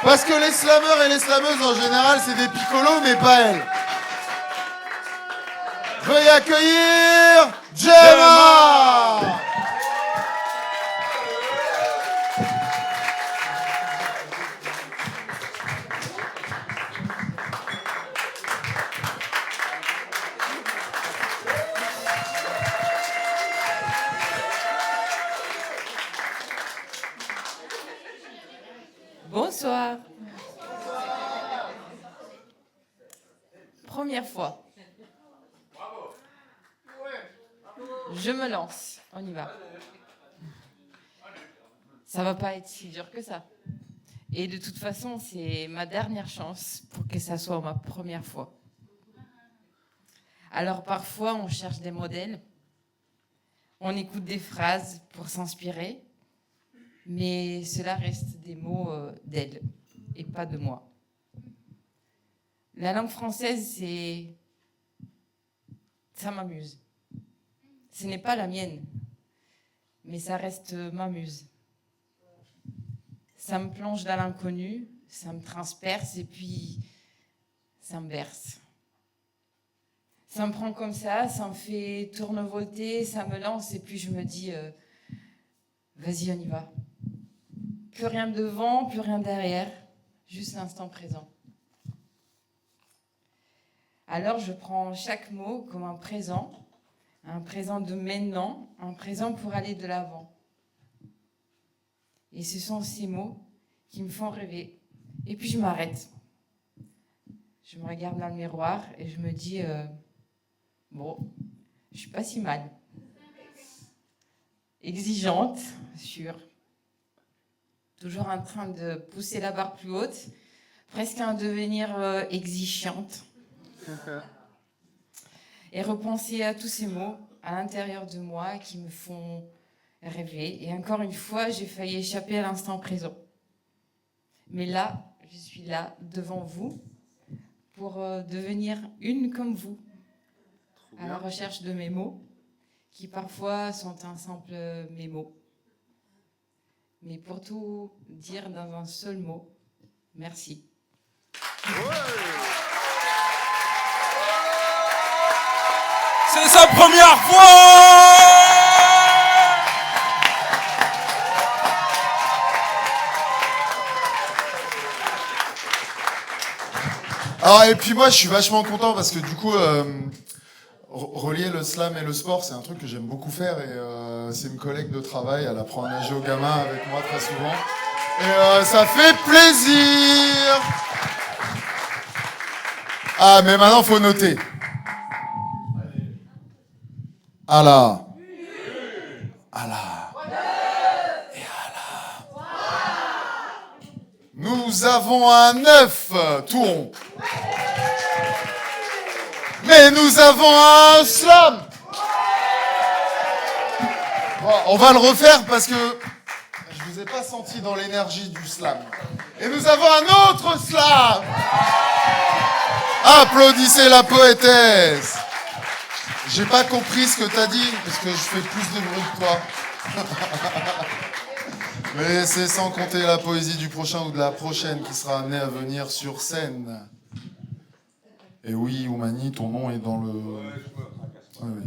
Parce que les slammeurs et les slameuses en général, c'est des picolos, mais pas elle. Veuillez accueillir Gemma! Bonsoir. Première fois. Je me lance. On y va. Ça va pas être si dur que ça. Et de toute façon, c'est ma dernière chance pour que ça soit ma première fois. Alors parfois, on cherche des modèles. On écoute des phrases pour s'inspirer. Mais cela reste des mots d'elle et pas de moi. La langue française, ça m'amuse. Ce n'est pas la mienne, mais ça reste ma muse. Ça me plonge dans l'inconnu, ça me transperce et puis ça me berce. Ça me prend comme ça me fait tournevolter, ça me lance et puis je me dis vas-y, on y va. Plus rien devant, plus rien derrière, juste l'instant présent. Alors je prends chaque mot comme un présent de maintenant, un présent pour aller de l'avant. Et ce sont ces mots qui me font rêver. Et puis je m'arrête. Je me regarde dans le miroir et je me dis, bon, je suis pas si mal. Exigeante, sûre. Toujours en train de pousser la barre plus haute, presque à un devenir exigeante. Et repenser à tous ces mots à l'intérieur de moi qui me font rêver. Et encore une fois, j'ai failli échapper à l'instant présent. Mais là, je suis là, devant vous, pour devenir une comme vous, à la recherche de mes mots, qui parfois sont un simple mémo. Mais pour tout dire dans un seul mot, merci. C'est sa première fois! Ah, et puis moi, je suis vachement content parce que du coup, relier le slam et le sport, c'est un truc que j'aime beaucoup faire. Et c'est une collègue de travail, elle apprend à nager au gamin avec moi très souvent. Et ça fait plaisir. Ah, mais maintenant, faut noter. Ah là. Ah là. Et ah là. Nous avons un 9, tout rond. Mais nous avons un slam. Bon, on va le refaire parce que je vous ai pas senti dans l'énergie du slam. Et nous avons un autre slam. Applaudissez la poétesse. J'ai pas compris ce que t'as dit parce que je fais plus de bruit que toi. Mais c'est sans compter la poésie du prochain ou de la prochaine qui sera amenée à venir sur scène. Et oui, Oumani, ton nom est dans le... Oui.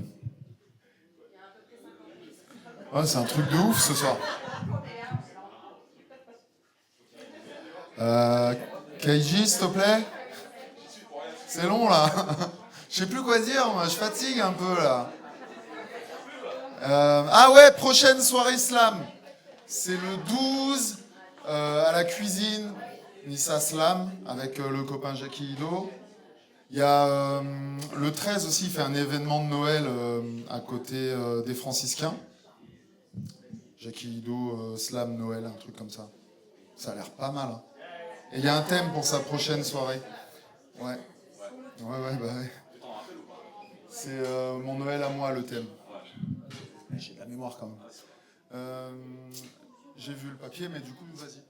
Ouais, c'est un truc de ouf ce soir. Keiji, s'il te plaît. C'est long là. Je sais plus quoi dire, moi. Je fatigue un peu là. Ah ouais, prochaine soirée slam. C'est le 12 à la cuisine, Nissa Slam, avec le copain Jackie Ido. Il y a le 13 aussi, il fait un événement de Noël à côté des franciscains. Jackie Ido, Slam, Noël, un truc comme ça. Ça a l'air pas mal. Hein. Et il y a un thème pour sa prochaine soirée. Ouais. Ouais, bah ouais. C'est mon Noël à moi, le thème. J'ai de la mémoire quand même. J'ai vu le papier, mais du coup, vas-y.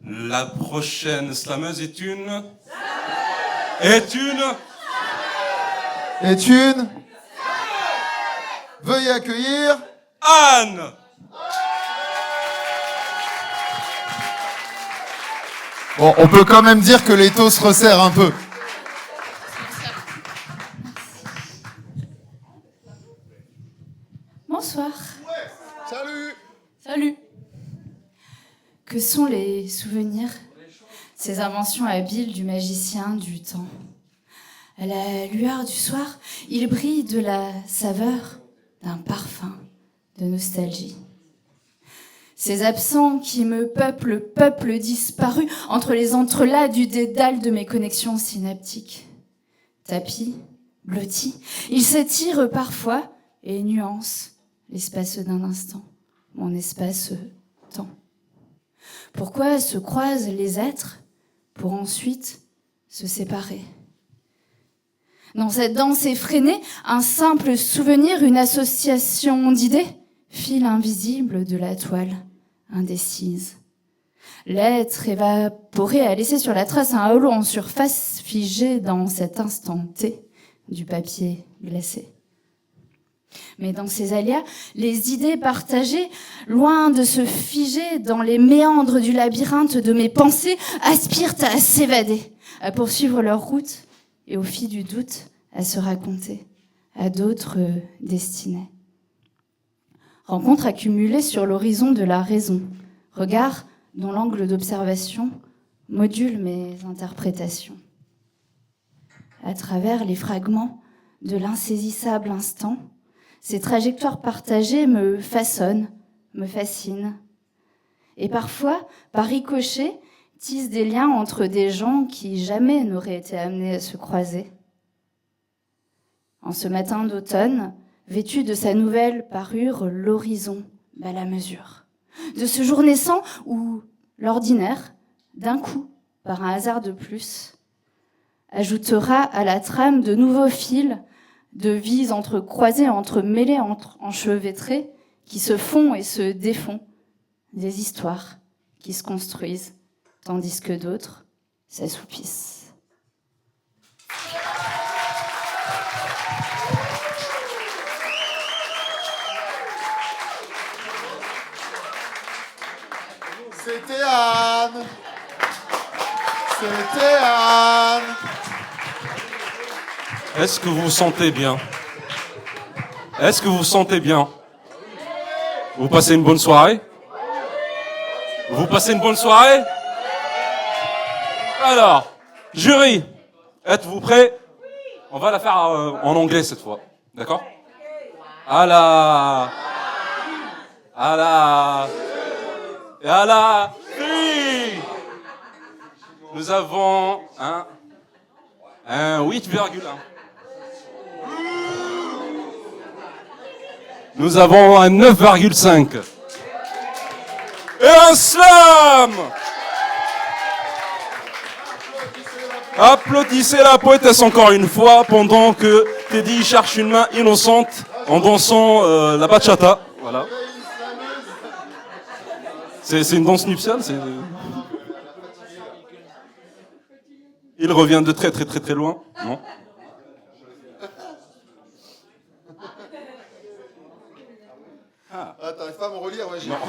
La prochaine slameuse est une... Veuillez accueillir... Anne. Bon, on peut quand même dire que l'étau se resserre un peu. Bonsoir. Salut. Salut. Que sont les souvenirs? Ces inventions habiles du magicien du temps. À la lueur du soir, ils brillent de la saveur d'un parfum de nostalgie. Ces absents qui me peuplent disparus entre les entrelacs du dédale de mes connexions synaptiques. Tapis, blottis, ils s'attirent parfois et nuancent l'espace d'un instant, mon espace-temps. Pourquoi se croisent les êtres pour ensuite se séparer? Dans cette danse effrénée, un simple souvenir, une association d'idées, fil invisible de la toile indécise. L'être évaporé a laissé sur la trace un halo en surface figé dans cet instant T du papier glacé. Mais dans ces aléas, les idées partagées, loin de se figer dans les méandres du labyrinthe de mes pensées, aspirent à s'évader, à poursuivre leur route et au fil du doute, à se raconter à d'autres destinées. Rencontre accumulée sur l'horizon de la raison, regard dont l'angle d'observation module mes interprétations. à travers les fragments de l'insaisissable instant. Ces trajectoires partagées me façonnent, me fascinent. Et parfois, par ricochet, tissent des liens entre des gens qui jamais n'auraient été amenés à se croiser. En ce matin d'automne, vêtu de sa nouvelle parure, l'horizon bat la mesure. De ce jour naissant où l'ordinaire, d'un coup, par un hasard de plus, ajoutera à la trame de nouveaux fils, de vies entrecroisées, entremêlées, enchevêtrées, qui se font et se défont, des histoires qui se construisent, tandis que d'autres s'assoupissent. C'était Anne. C'était Anne. Est-ce que vous vous sentez bien? Est-ce que vous vous sentez bien? Vous passez une bonne soirée? Vous passez une bonne soirée? Alors, jury, êtes-vous prêts? On va la faire en anglais cette fois, d'accord? À la 3. Nous avons un 8,1. Nous avons un 9,5. Et un slam! Applaudissez la poétesse encore une fois pendant que Teddy cherche une main innocente en dansant la bachata. Voilà. C'est une danse nuptiale. Il revient de très loin. Non? Ah, t'arrives pas à me relire, ouais, j'ai vraiment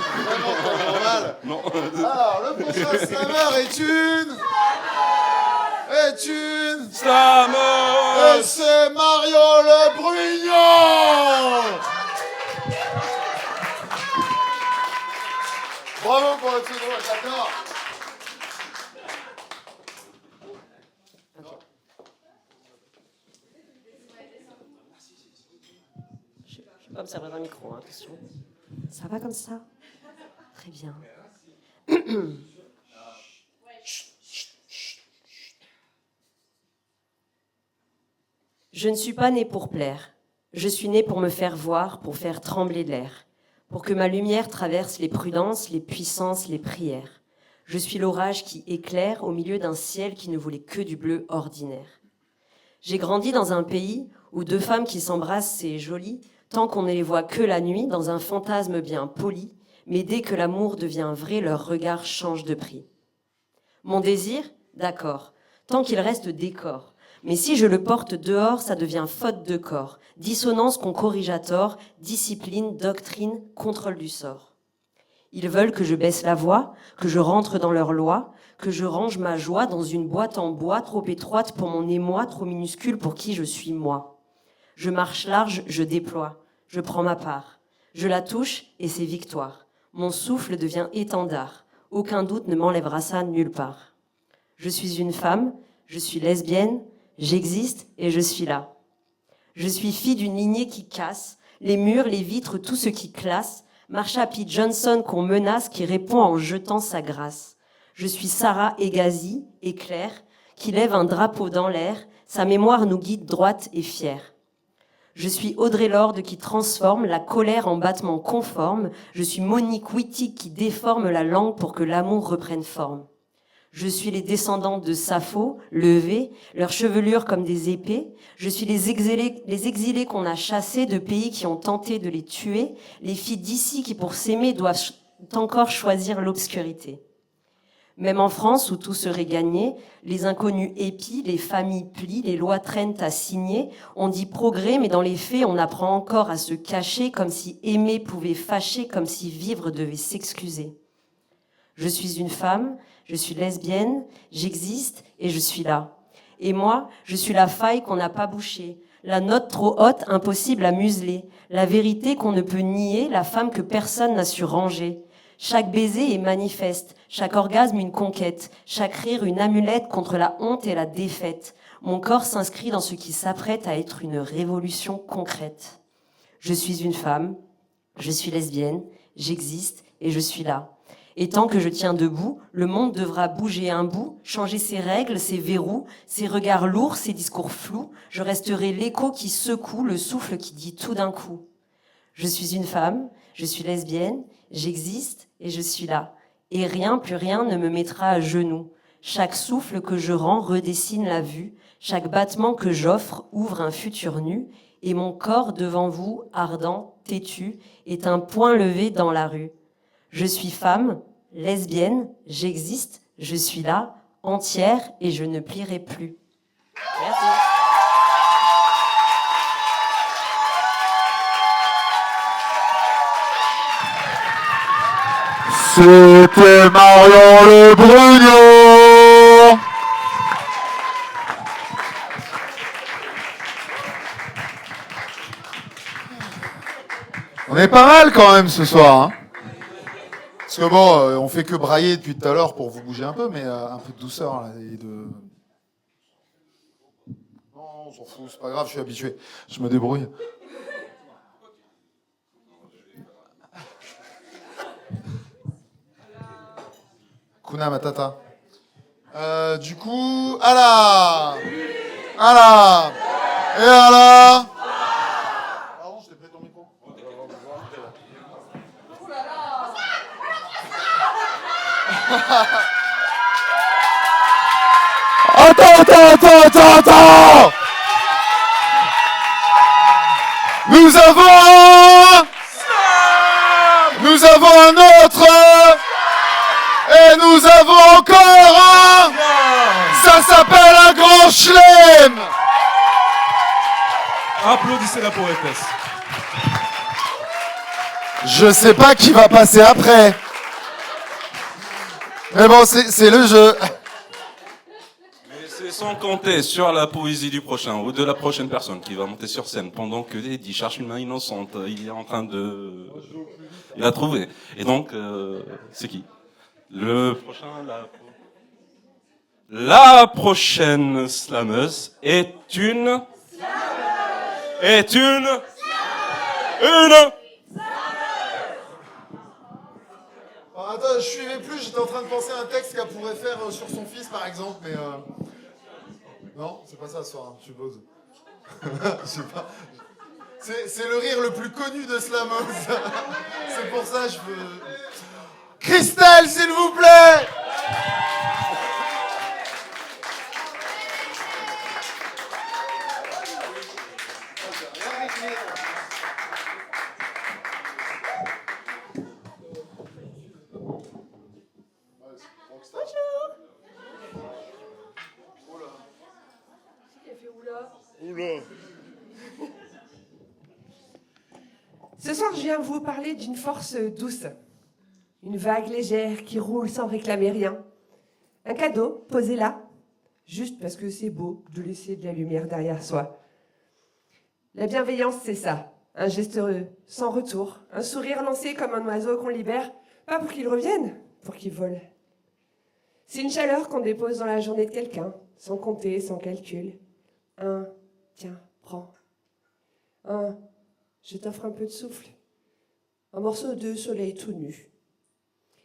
mal. Non. Alors, le prochain slammer est une... Slammer. Et c'est Mario Le Brugnon. Bravo pour le pseudo, j'adore. Je vais pas me servir d'un micro, hein, attention. Ça va comme ça? Très bien. Je ne suis pas née pour plaire. Je suis née pour me faire voir, pour faire trembler l'air, pour que ma lumière traverse les prudences, les puissances, les prières. Je suis l'orage qui éclaire au milieu d'un ciel qui ne voulait que du bleu ordinaire. J'ai grandi dans un pays où deux femmes qui s'embrassent, c'est joli, tant qu'on ne les voit que la nuit, dans un fantasme bien poli, mais dès que l'amour devient vrai, leur regard change de prix. Mon désir, d'accord, tant qu'il reste décor. Mais si je le porte dehors, ça devient faute de corps, dissonance qu'on corrige à tort, discipline, doctrine, contrôle du sort. Ils veulent que je baisse la voix, que je rentre dans leur loi, que je range ma joie dans une boîte en bois trop étroite pour mon émoi, trop minuscule pour qui je suis moi. Je marche large, je déploie, je prends ma part. Je la touche et c'est victoire. Mon souffle devient étendard. Aucun doute ne m'enlèvera ça nulle part. Je suis une femme, je suis lesbienne, j'existe et je suis là. Je suis fille d'une lignée qui casse, les murs, les vitres, tout ce qui classe, Marsha P. Johnson qu'on menace, qui répond en jetant sa grâce. Je suis Sarah Egazi, éclair, qui lève un drapeau dans l'air, sa mémoire nous guide droite et fière. Je suis Audrey Lorde qui transforme la colère en battement conforme, je suis Monique Wittig qui déforme la langue pour que l'amour reprenne forme. Je suis les descendantes de Sappho, levées, leurs chevelures comme des épées. Je suis les exilés qu'on a chassés de pays qui ont tenté de les tuer, les filles d'ici qui pour s'aimer doivent encore choisir l'obscurité. Même en France où tout serait gagné, les inconnus épient, les familles plient, les lois traînent à signer. On dit progrès, mais dans les faits, on apprend encore à se cacher, comme si aimer pouvait fâcher, comme si vivre devait s'excuser. Je suis une femme, je suis lesbienne, j'existe et je suis là. Et moi, je suis la faille qu'on n'a pas bouchée, la note trop haute, impossible à museler, la vérité qu'on ne peut nier, la femme que personne n'a su ranger. Chaque baiser est manifeste, chaque orgasme une conquête, chaque rire une amulette contre la honte et la défaite. Mon corps s'inscrit dans ce qui s'apprête à être une révolution concrète. Je suis une femme, je suis lesbienne, j'existe et je suis là. Et tant que je tiens debout, le monde devra bouger un bout, changer ses règles, ses verrous, ses regards lourds, ses discours flous. Je resterai l'écho qui secoue, le souffle qui dit tout d'un coup. Je suis une femme, je suis lesbienne, j'existe et je suis là. Et rien, plus rien ne me mettra à genoux. Chaque souffle que je rends redessine la vue. Chaque battement que j'offre ouvre un futur nu. Et mon corps devant vous, ardent, têtu, est un point levé dans la rue. Je suis femme, lesbienne, j'existe, je suis là, entière et je ne plierai plus. Merci. C'était Marion Le Brugnon. On est pas mal quand même ce soir, hein. Parce que bon, on fait que brailler depuis tout à l'heure pour vous bouger un peu, mais un peu de douceur là, et de... Non, on s'en fout, c'est pas grave, je suis habitué, je me débrouille. Kuna Matata. Du coup, Allah, et Allah. Pardon, je t'ai pris ton micro. Attends. Nous avons un autre. Et nous avons encore un. Ça s'appelle un grand chelem. Applaudissez la poétesse. Je sais pas qui va passer après. Mais bon, c'est le jeu. Mais c'est sans compter sur la poésie du prochain ou de la prochaine personne qui va monter sur scène pendant que Eddie cherche une main innocente. Il est en train de... Il a trouvé. Et donc, c'est qui? Le prochain, la prochaine slameuse est une... Attends, je suivais plus, j'étais en train de penser à un texte qu'elle pourrait faire sur son fils par exemple, mais non, c'est pas ça ce soir, je suppose. Je sais pas. C'est le rire le plus connu de Slameuse. C'est pour ça je veux... Christelle, s'il vous plaît. Ce soir, je viens vous parler d'une force douce. Une vague légère qui roule sans réclamer rien. Un cadeau posé là, juste parce que c'est beau de laisser de la lumière derrière soi. La bienveillance, c'est ça. Un geste sans retour. Un sourire lancé comme un oiseau qu'on libère, pas pour qu'il revienne, pour qu'il vole. C'est une chaleur qu'on dépose dans la journée de quelqu'un, sans compter, sans calcul. Un, tiens, prends. Un, je t'offre un peu de souffle. Un morceau de soleil tout nu.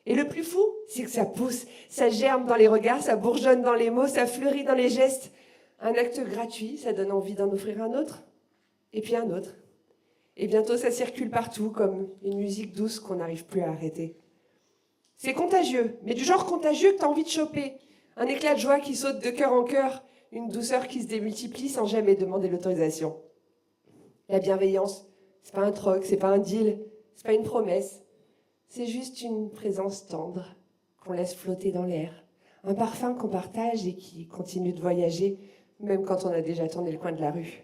Et le plus fou, c'est que ça pousse, ça germe dans les regards, ça bourgeonne dans les mots, ça fleurit dans les gestes. Un acte gratuit, ça donne envie d'en offrir un autre, et puis un autre. Et bientôt, ça circule partout, comme une musique douce qu'on n'arrive plus à arrêter. C'est contagieux, mais du genre contagieux que t'as envie de choper. Un éclat de joie qui saute de cœur en cœur, une douceur qui se démultiplie sans jamais demander l'autorisation. La bienveillance, c'est pas un troc, c'est pas un deal, c'est pas une promesse. C'est juste une présence tendre qu'on laisse flotter dans l'air. Un parfum qu'on partage et qui continue de voyager, même quand on a déjà tourné le coin de la rue.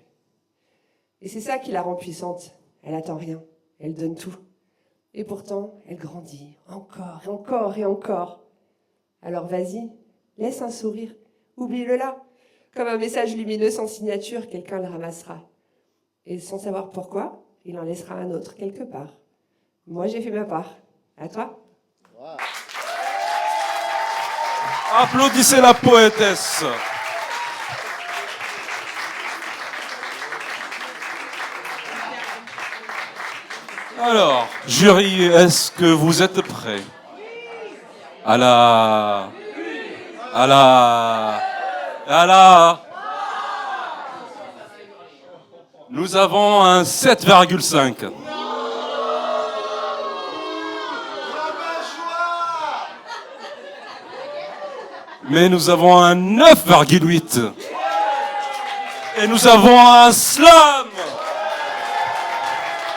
Et c'est ça qui la rend puissante. Elle attend rien, elle donne tout. Et pourtant, elle grandit encore et encore et encore. Alors vas-y, laisse un sourire, oublie-le là. Comme un message lumineux sans signature, quelqu'un le ramassera. Et sans savoir pourquoi, il en laissera un autre quelque part. Moi, j'ai fait ma part. À toi. Applaudissez la poétesse. Alors, jury, est-ce que vous êtes prêts? À la... Nous avons un 7,5. Mais nous avons un 9,8. Et nous avons un slam.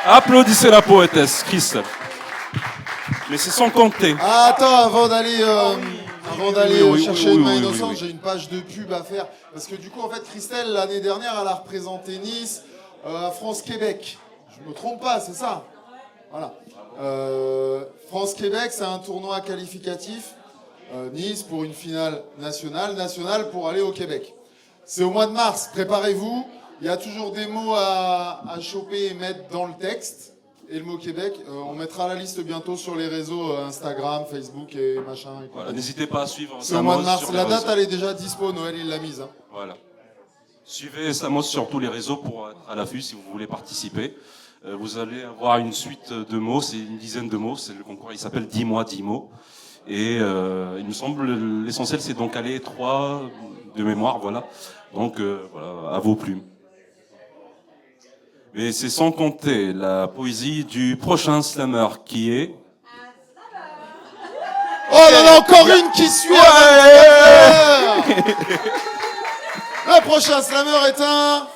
Applaudissez la poétesse, Christelle. Mais c'est sans compter. Ah, attends, avant d'aller chercher une main oui, innocente, oui. j'ai une page de pub à faire. Parce que du coup, en fait, Christelle, l'année dernière, elle a représenté Nice à France-Québec. Je me trompe pas, c'est ça? Voilà. France-Québec, c'est un tournoi qualificatif. Nice pour une finale nationale pour aller au Québec. C'est au mois de mars, préparez-vous. Il y a toujours des mots à choper et mettre dans le texte. Et le mot Québec, on mettra la liste bientôt sur les réseaux Instagram, Facebook et machin. Et Voilà, n'hésitez pas à suivre c'est au mois de Samos mars. sur les La date, réseaux. elle est déjà dispo. Noël, il l'a mise. Hein. Voilà. Suivez Samos sur tous les réseaux pour être à l'affût si vous voulez participer. Vous allez avoir une suite de mots, c'est une dizaine de mots. C'est le concours, il s'appelle 10 mois, 10 mots. Et il me semble l'essentiel, c'est donc aller 3 de mémoire, voilà. Donc voilà, à vos plumes. Mais c'est sans compter la poésie du prochain slammer qui est... Oh là là, encore une qui suit. Le prochain slammer est un...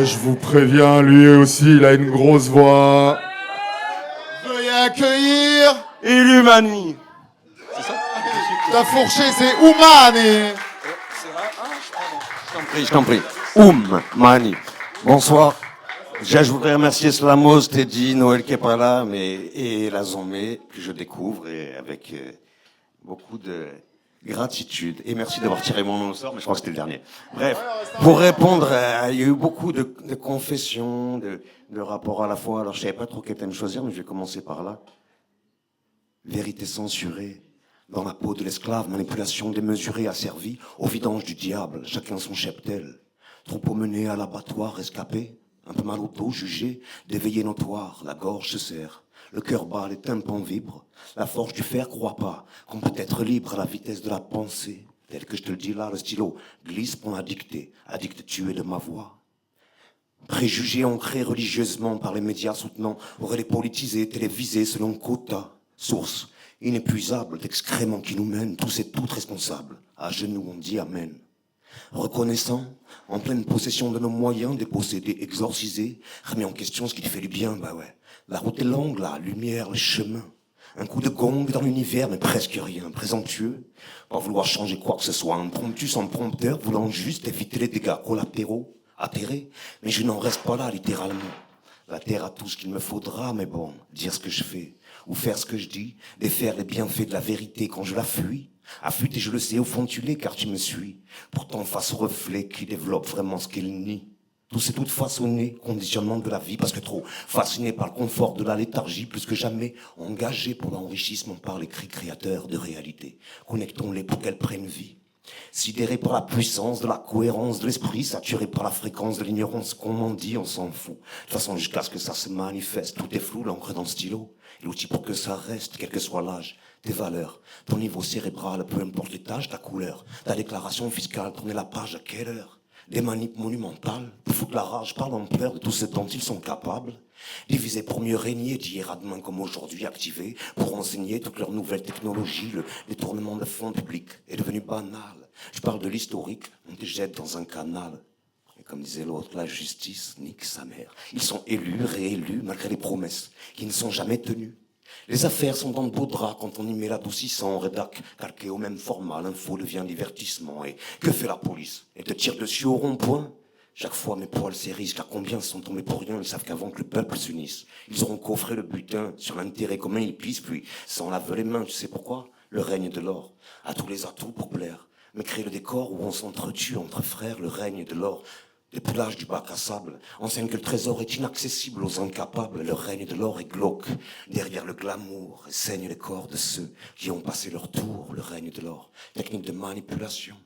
je vous préviens, lui aussi, il a une grosse voix. Veuillez accueillir... Illumani. C'est ça? Ta fourchée, c'est Oumani. Je t'en prie. Mani. Bonsoir. Déjà, je voudrais remercier Slamos, Teddy, Noël qui est pas là, et la Zombie, que je découvre, et avec beaucoup de gratitude. Et merci d'avoir tiré mon nom au sort, mais je crois que c'était le dernier. Bref, pour répondre, il y a eu beaucoup de confessions, de rapports à la fois. Alors, je savais pas trop quel thème choisir, mais je vais commencer par là. Vérité censurée. Dans la peau de l'esclave, manipulation démesurée asservie au vidange du diable, chacun son cheptel. Troupeau mené à l'abattoir, rescapé, un peu mal au dos, jugé, d'éveillé notoire, la gorge se serre, le cœur bat, les tympans vibrent, la force du fer croit pas qu'on peut être libre à la vitesse de la pensée, tel que je te le dis là, le stylo glisse pour la dictée, addict tué de ma voix. Préjugés ancrés religieusement par les médias soutenant, aurait les politisés, télévisés selon quota, source inépuisable d'excréments qui nous mènent, tous et toutes responsables. À genoux, on dit amen. Reconnaissant, en pleine possession de nos moyens, dépossédés, exorcisés, remis en question ce qui te fait du bien, bah ouais. La route est longue, la lumière, le chemin. Un coup de gong dans l'univers, mais presque rien. Présomptueux, pas vouloir changer quoi que ce soit. Impromptu sans prompteur, voulant juste éviter les dégâts collatéraux. Atterré, mais je n'en reste pas là, littéralement. La terre a tout ce qu'il me faudra, mais bon, dire ce que je fais, ou faire ce que je dis, défaire les bienfaits de la vérité quand je la fuis. Affûté, je le sais, au fond tu l'es, car tu me suis. Pourtant, face au reflet qui développe vraiment ce qu'il nie. Tout c'est tout façonné, conditionnement de la vie, parce que trop fasciné par le confort de la léthargie, plus que jamais engagé pour l'enrichissement par les cris créateurs de réalité. Connectons-les pour qu'elles prennent vie. Sidéré par la puissance de la cohérence de l'esprit, saturé par la fréquence de l'ignorance qu'on m'en dit, on s'en fout. De toute façon, jusqu'à ce que ça se manifeste, tout est flou, l'encre dans le stylo. Et l'outil pour que ça reste, quel que soit l'âge, tes valeurs, ton niveau cérébral, peu importe l'étage, ta couleur, ta déclaration fiscale, tourner la page à quelle heure? Des manips monumentales, pour foutre la rage, parle en pleurs de tout ce dont ils sont capables. Diviser pour mieux régner, d'hier à demain comme aujourd'hui, activer pour enseigner toutes leurs nouvelles technologies. Le détournement de fonds publics est devenu banal. Je parle de l'historique, on te jette dans un canal. Et comme disait l'autre, la justice nique sa mère. Ils sont élus, réélus, malgré les promesses qui ne sont jamais tenues. Les affaires sont dans de beaux draps quand on y met l'adoucissant, rédac, calqué au même format, l'info devient divertissement. Et que fait la police? Elle te tire dessus au rond-point? Chaque fois mes poils s'érissent, car combien sont tombés pour rien? Ils savent qu'avant que le peuple s'unisse, ils auront coffré le butin sur l'intérêt commun, ils pissent, puis s'en lavent les mains, tu sais pourquoi? Le règne de l'or a tous les atouts pour plaire, mais créer le décor où on s'entretue entre frères, le règne de l'or. Depuis l'âge du bac à sable, enseigne que le trésor est inaccessible aux incapables, le règne de l'or est glauque. Derrière le glamour, saignent les corps de ceux qui ont passé leur tour, le règne de l'or. Technique de manipulation,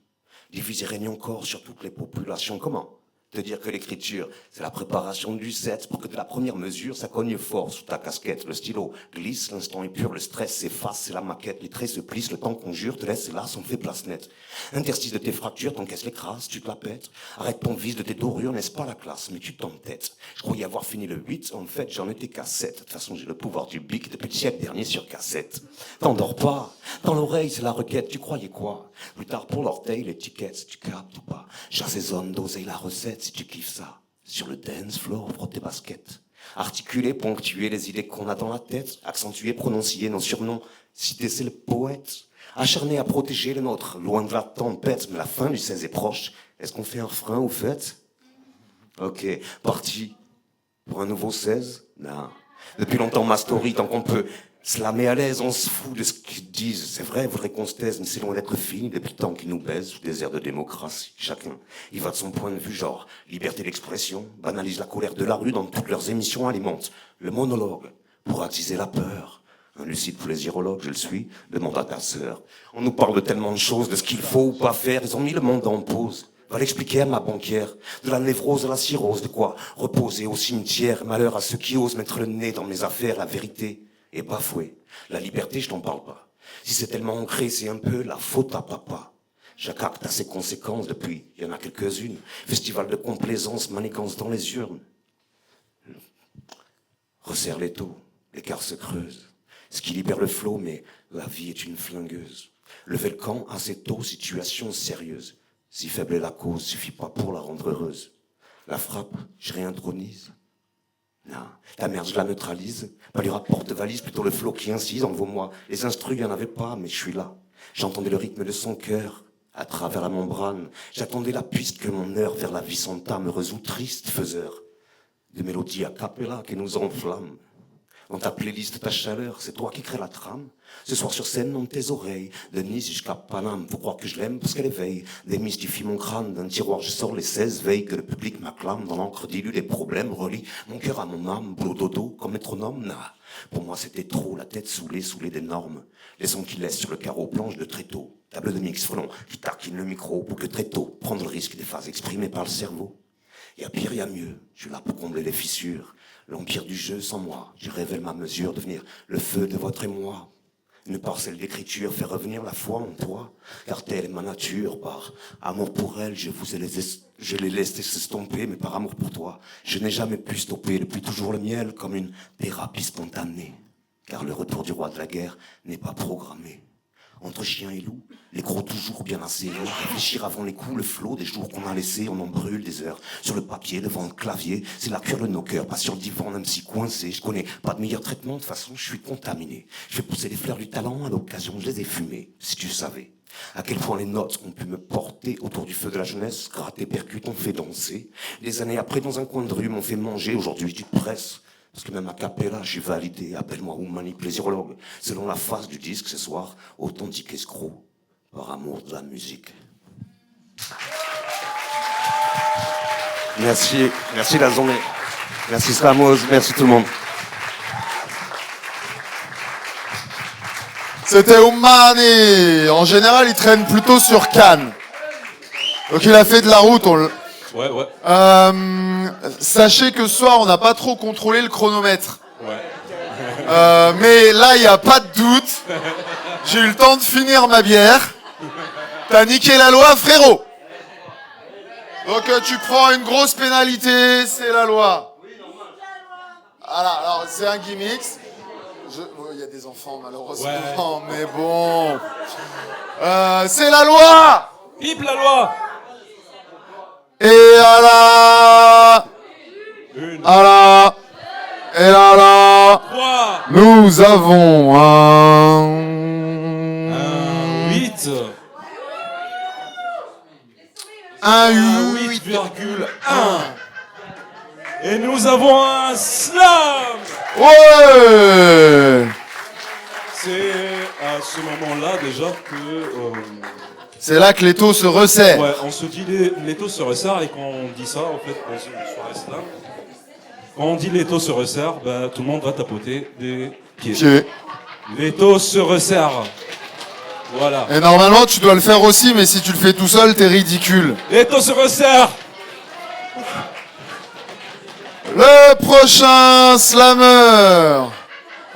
diviser règne encore sur toutes les populations. Comment Te dire que l'écriture, c'est la préparation du set pour que de la première mesure, ça cogne fort sous ta casquette. Le stylo glisse, l'instant est pur, le stress s'efface, c'est la maquette. Les traits se plissent, le temps conjure, te laisse hélas, on fait place nette. Interstice de tes fractures, t'encaisses les crasses, tu te la pètes. Arrête ton vice de tes dorures, n'est-ce pas la classe, mais tu t'entêtes. Je croyais avoir fini le 8, en fait j'en étais qu'à 7. De toute façon j'ai le pouvoir du bic depuis le siècle dernier sur cassette. T'endors pas, dans l'oreille c'est la requête, tu croyais quoi? Plus tard pour l'orteil, l'étiquette, tu captes ou pas? J'assaisonne d'oseille la recette si tu kiffes ça. Sur le dance floor, frotte tes baskets. Articuler, ponctuer les idées qu'on a dans la tête. Accentuer, prononcier nos surnoms. Citer, c'est le poète. Acharné à protéger le nôtre, loin de la tempête. Mais la fin du 16 est proche. Est-ce qu'on fait un refrain au fait? Ok, parti. Pour un nouveau 16? Non. Depuis longtemps, ma story, tant qu'on peut se la met à l'aise, on se fout de ce qu'ils disent. C'est vrai, voudraient qu'on se taise, mais c'est loin d'être fini depuis le temps qu'ils nous baisent sous des airs de démocratie. Chacun, il va de son point de vue, genre, liberté d'expression, banalise la colère de la rue dans toutes leurs émissions, alimentent le monologue pour attiser la peur. Un lucide plaisirologue, je le suis, demande à ta sœur. On nous parle de tellement de choses, de ce qu'il faut ou pas faire, ils ont mis le monde en pause. Va l'expliquer à ma banquière, de la névrose à la cirrhose, de quoi reposer au cimetière, malheur à ceux qui osent mettre le nez dans mes affaires, la vérité est bafouée. La liberté, je t'en parle pas. Si c'est tellement ancré, c'est un peu la faute à papa. Chaque acte a ses conséquences depuis, il y en a quelques-unes. Festival de complaisance, manigance dans les urnes. Resserre les taux, l'écart se creuse. Ce qui libère le flot, mais la vie est une flingueuse. Lever le camp assez tôt, situation sérieuse. Si faible est la cause, suffit pas pour la rendre heureuse. La frappe, je réintronise. Non, la merde, je la neutralise. Pas du rapport de valise, plutôt le flot qui incise. Envoie-moi les instrus, il y en avait pas, mais je suis là. J'entendais le rythme de son cœur à travers la membrane. J'attendais la piste que mon heure vers la vie s'entame, heureuse ou triste, faiseur de mélodies a cappella qui nous enflamment. Dans ta playlist, ta chaleur, c'est toi qui crée la trame. Ce soir sur scène, dans tes oreilles, de Nice jusqu'à Paname. Faut croire que je l'aime parce qu'elle éveille. Démystifie mon crâne, d'un tiroir je sors les 16 veilles que le public m'acclame. Dans l'encre dilue des problèmes, relie mon cœur à mon âme. Boulot dodo, comme métronome, nah. Pour moi c'était trop, la tête saoulée des normes. Les sons qui laissent sur le carreau, planche de tréteau. Table de mix, frelon, qui taquine le micro pour que très tôt, prendre le risque des phases exprimées par le cerveau. Y'a pire, y'a mieux, je suis là pour combler les fissures. L'empire du jeu sans moi, je révèle ma mesure, devenir le feu de votre émoi. Une parcelle d'écriture fait revenir la foi en toi, car telle est ma nature. Par amour pour elle, je les laisse s'estomper, mais par amour pour toi, je n'ai jamais pu stopper depuis toujours le miel comme une thérapie spontanée. Car le retour du roi de la guerre n'est pas programmé. Entre chien et loup, les crocs toujours bien assis. Réfléchir avant les coups, le flot des jours qu'on a laissés, on en brûle des heures. Sur le papier, devant le clavier, c'est la cure de nos cœurs. Pas sur le divan, même si coincé. Je connais pas de meilleur traitement, de toute façon, je suis contaminé. Je fais pousser les fleurs du talent, à l'occasion, je les ai fumées. Si tu savais à quel point les notes ont pu me porter autour du feu de la jeunesse, gratter, percute, on fait danser. Des années après, dans un coin de rue, m'ont fait manger. Aujourd'hui, tu te presses. Parce que même à cappella, j'ai validé, appelle-moi Oumani plaisirologue, selon la face du disque ce soir, authentique escroc, par amour de la musique. Merci la journée. Merci Slamos, merci tout le monde. C'était Oumani. En général, il traîne plutôt sur Cannes. Donc il a fait de la route, Ouais. Sachez que ce soir, on n'a pas trop contrôlé le chronomètre. Ouais. Mais là, il n'y a pas de doute. J'ai eu le temps de finir ma bière. T'as niqué la loi, frérot. Donc tu prends une grosse pénalité, c'est la loi. Voilà, alors c'est un gimmick. Il y a des enfants, malheureusement, mais bon. C'est la loi. Vive la loi. Et là, et là, nous avons un 8. Un 8,1. Et nous avons un slam. Ouais. C'est à ce moment-là déjà que... c'est là que les taux se resserrent. Ouais, on se dit les taux se resserrent et quand on dit ça, en fait, dans une soirée slam, quand on dit les taux se resserrent, bah, tout le monde va tapoter des pieds. Les taux se resserrent. Voilà. Et normalement, tu dois le faire aussi, mais si tu le fais tout seul, t'es ridicule. Les taux se resserrent. Le prochain slammer.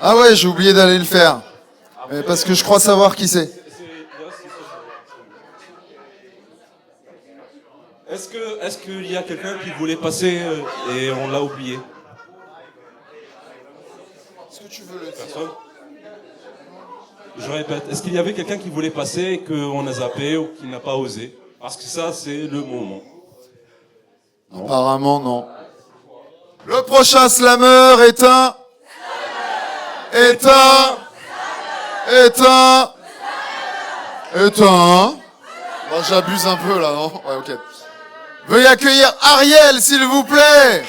Ah ouais, j'ai oublié d'aller le faire. Mais parce que je crois savoir qui c'est. Est-ce qu'il y a quelqu'un qui voulait passer et on l'a oublié? Est-ce que tu veux le dire? Personne? Je répète, est-ce qu'il y avait quelqu'un qui voulait passer et qu'on a zappé ou qui n'a pas osé? Parce que ça, c'est le moment. Non. Apparemment, non. Le prochain slammer est un... Bon, j'abuse un peu, là, non? Ouais, ok. Veuillez accueillir Ariel, s'il vous plaît.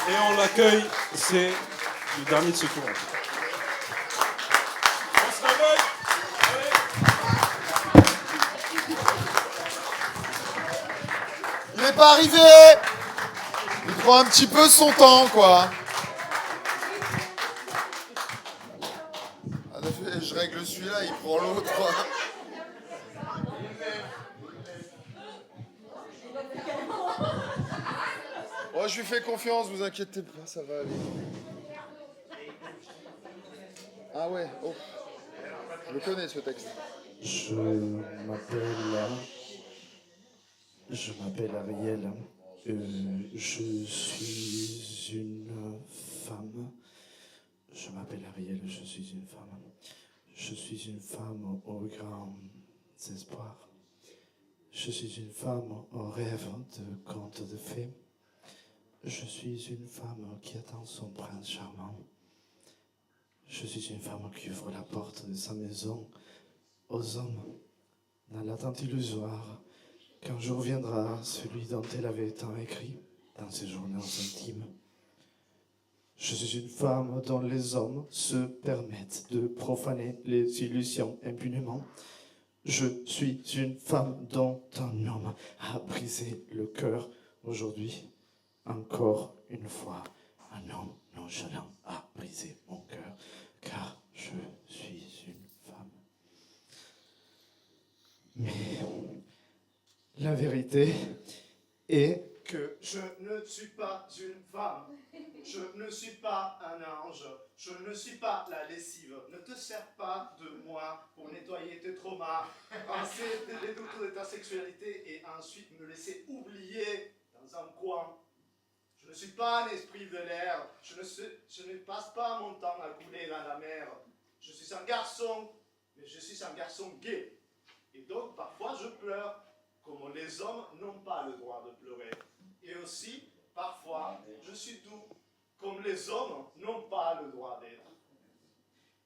Et on l'accueille, c'est le dernier de secours. Il n'est pas arrivé. Il prend un petit peu son temps, quoi. Je règle celui-là, il prend l'autre, quoi. Oh, je lui fais confiance, vous inquiétez pas, ça va aller. Ah ouais, oh. Je le connais, ce texte. Je m'appelle Ariel. Je suis une femme. Je m'appelle Ariel, je suis une femme. Je suis une femme aux grands espoirs. Je suis une femme au rêve de contes de fées. Je suis une femme qui attend son prince charmant. Je suis une femme qui ouvre la porte de sa maison aux hommes, dans l'attente illusoire qu'un jour viendra celui dont elle avait tant écrit dans ses journaux intimes. Je suis une femme dont les hommes se permettent de profaner les illusions impunément. Je suis une femme dont un homme a brisé le cœur aujourd'hui. Encore une fois, un homme nonchalant a brisé mon cœur, car je suis une femme. Mais la vérité est que je ne suis pas une femme. Je ne suis pas un ange. Je ne suis pas la lessive. Ne te sers pas de moi pour nettoyer tes traumas, penser les doutes de ta sexualité et ensuite me laisser oublier dans un coin. Je ne suis pas un esprit de l'air. Je ne passe pas mon temps à couler dans la mer. Je suis un garçon, mais je suis un garçon gay. Et donc parfois je pleure, comme les hommes n'ont pas le droit de pleurer. Et aussi, parfois, je suis doux, comme les hommes n'ont pas le droit d'être.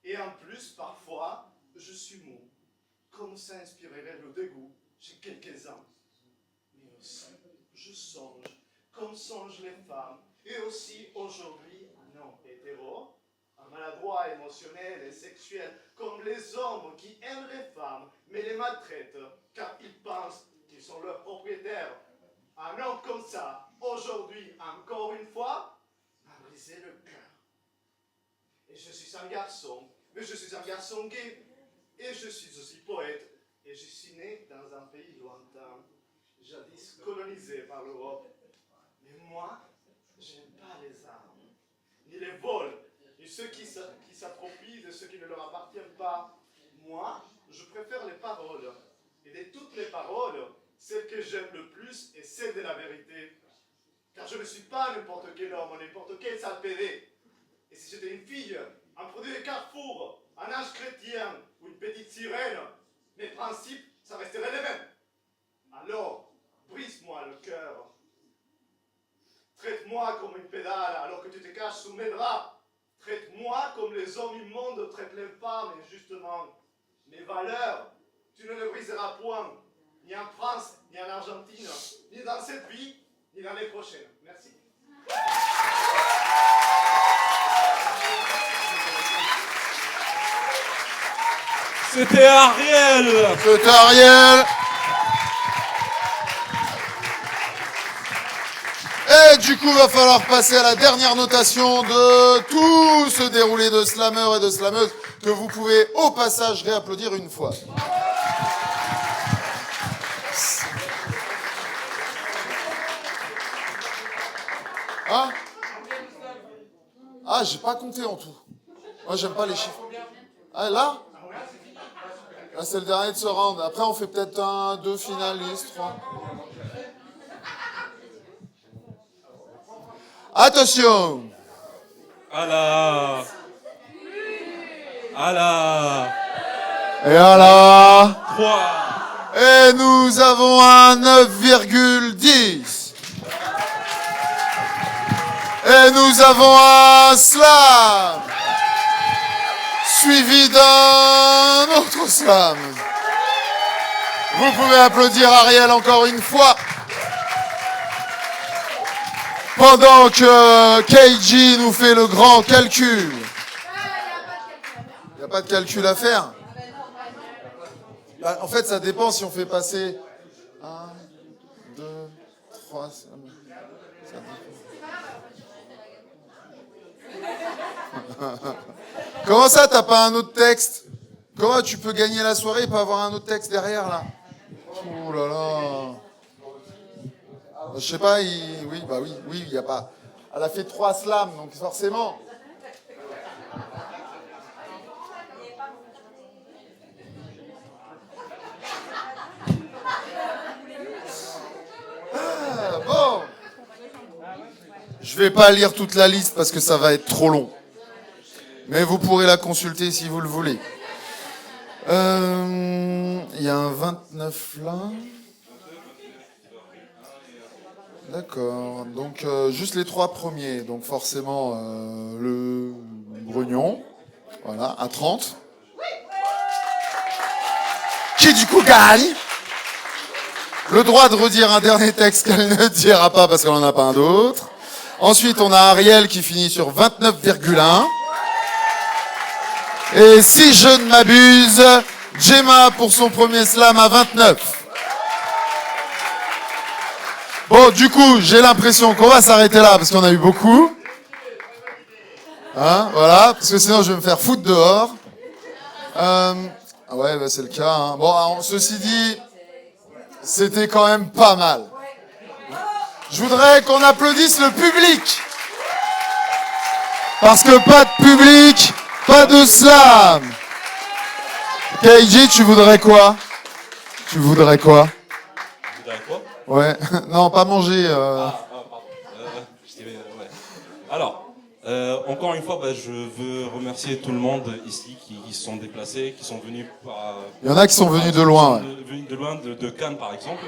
Et en plus, parfois, je suis mou, comme ça inspirerait le dégoût chez quelques-uns. Mais aussi, je songe, comme songent les femmes. Et aussi, aujourd'hui, un homme hétéro, un maladroit émotionnel et sexuel, comme les hommes qui aiment les femmes, mais les maltraitent, car ils pensent qu'ils sont leurs propriétaires. Un homme comme ça, aujourd'hui, encore une fois, m'a brisé le cœur. Et je suis un garçon, mais je suis un garçon gay. Et je suis aussi poète. Et je suis né dans un pays lointain, jadis colonisé par l'Europe. Mais moi, je n'aime pas les armes, ni les vols, ni ceux qui s'approprient de ceux qui ne leur appartiennent pas. Moi, je préfère les paroles. Et de toutes les paroles, celle que j'aime le plus est celle de la vérité. Car je ne suis pas n'importe quel homme, n'importe quel sale pédé. Et si j'étais une fille, un produit de Carrefour, un ange chrétien ou une petite sirène, mes principes, ça resterait les mêmes. Alors, brise-moi le cœur. Traite-moi comme une pédale alors que tu te caches sous mes draps. Traite-moi comme les hommes immondes traitent les femmes injustement. Mes valeurs, tu ne les briseras point. Ni en France, ni en Argentine, ni dans cette vie, ni dans les prochaines. Merci. C'était Ariel. C'était Ariel. Et du coup, va falloir passer à la dernière notation de tout ce déroulé de slameurs et de slameuses que vous pouvez au passage réapplaudir une fois. Hein? Ah, j'ai pas compté en tout. Moi, j'aime pas les chiffres. Ah, là? Là, c'est le dernier de ce round. Après, on fait peut-être 2 finalistes, 3. Attention! Allah. Et alors? 3. Et nous avons un 9,10. Et nous avons un slam. Suivi d'un autre slam. Vous pouvez applaudir Ariel encore une fois. Pendant que Keiji nous fait le grand calcul. Il n'y a pas de calcul à faire. Bah, en fait, ça dépend si on fait passer 1, 2, 3, ça dépend. Comment ça, t'as pas un autre texte? Comment tu peux gagner la soirée et pas avoir un autre texte derrière, là? Oh là là. Je sais pas, oui, il y a pas. Elle a fait 3 slams, donc forcément. Bon. Je vais pas lire toute la liste parce que ça va être trop long. Mais vous pourrez la consulter si vous le voulez. Il y a un 29 là. D'accord. Donc juste les 3 premiers. Donc forcément le grognon. Voilà, à 30. Qui du coup gagne. Le droit de redire un dernier texte qu'elle ne dira pas parce qu'elle n'en a pas un d'autre. Ensuite, on a Ariel qui finit sur 29,1. Et si je ne m'abuse, Gemma pour son premier slam à 29. Bon, du coup, j'ai l'impression qu'on va s'arrêter là parce qu'on a eu beaucoup. Hein, voilà, parce que sinon je vais me faire foutre dehors. Ouais, bah, c'est le cas. Hein. Bon, ceci dit, c'était quand même pas mal. Je voudrais qu'on applaudisse le public. Parce que pas de public, pas de slam. Keiji, tu voudrais quoi? Tu voudrais quoi? Ouais, non, pas manger. Alors, encore une fois, je veux remercier tout le monde ici qui se sont déplacés, qui sont venus par... Il y en a qui sont venus de loin. Ouais. Venus de loin, de Cannes par exemple,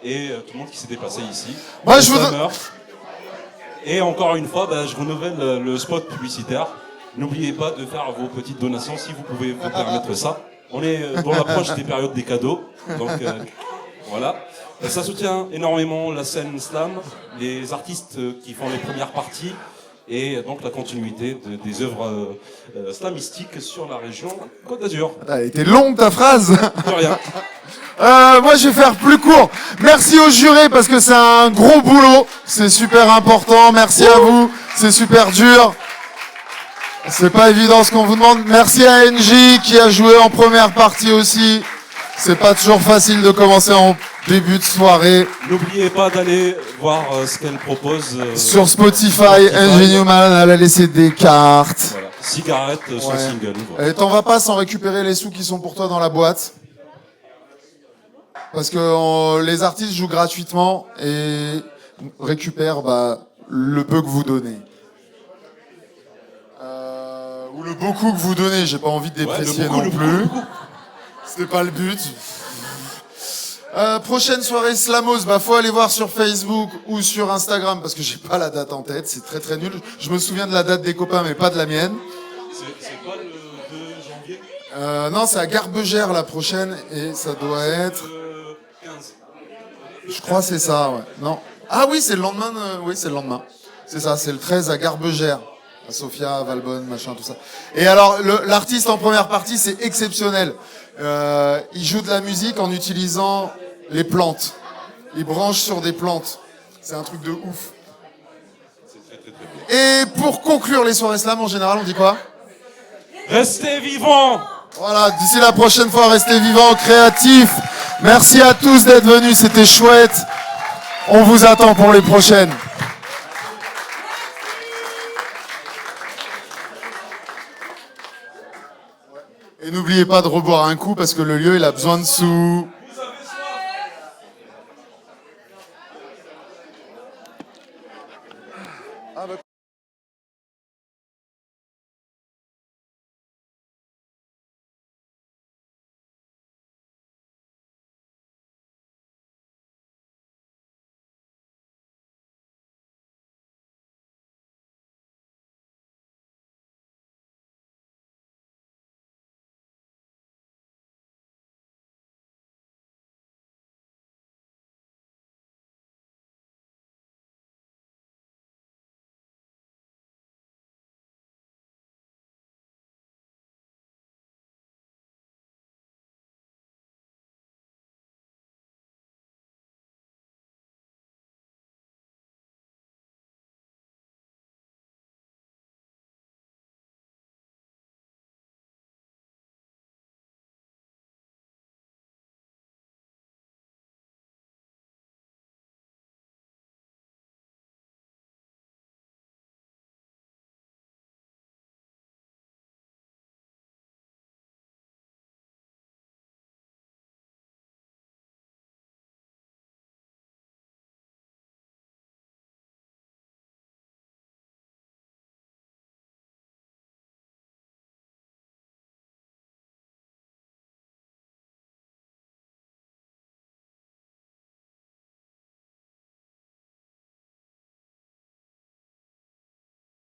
et tout le monde qui s'est déplacé ici. Moi, je voudrais... Et encore une fois, je renouvelle le spot publicitaire. N'oubliez pas de faire vos petites donations si vous pouvez vous permettre ça. On est dans l'approche des périodes des cadeaux, donc voilà. Ça soutient énormément la scène slam, les artistes qui font les premières parties et donc la continuité des œuvres slamistiques sur la région Côte d'Azur. Elle était longue ta phrase. De rien. Moi je vais faire plus court. Merci aux jurés parce que c'est un gros boulot. C'est super important. Merci à vous. C'est super dur. C'est pas évident ce qu'on vous demande. Merci à NJ qui a joué en première partie aussi. C'est pas toujours facile de commencer en début de soirée. N'oubliez pas d'aller voir ce qu'elle propose. Sur Spotify, NJ Newman, elle a laissé des cartes. Voilà. Cigarette, son single. Voilà. Et t'en vas pas sans récupérer les sous qui sont pour toi dans la boîte. Parce que les artistes jouent gratuitement et récupèrent le peu que vous donnez. Ou le beaucoup que vous donnez, j'ai pas envie de déprécier non plus. C'était pas le but. Prochaine soirée Slamos, faut aller voir sur Facebook ou sur Instagram parce que j'ai pas la date en tête, c'est très très nul. Je me souviens de la date des copains mais pas de la mienne. C'est pas le 2 janvier Non, c'est à Garbegère la prochaine et ça doit être... 15. Je crois que c'est ça, ouais. Non. Ah oui, c'est le lendemain. Oui, c'est le lendemain. C'est ça, c'est le 13 à Garbegère. À Sofia, à Valbonne, machin, tout ça. Et alors, l'artiste en première partie, c'est exceptionnel. Il joue de la musique en utilisant les plantes. Il branche sur des plantes. C'est un truc de ouf. Et pour conclure les soirées slam, en général, on dit quoi? Restez vivants! Voilà, d'ici la prochaine fois, restez vivants, créatifs. Merci à tous d'être venus, c'était chouette. On vous attend pour les prochaines. Et n'oubliez pas de reboire un coup parce que le lieu, il a besoin de sous.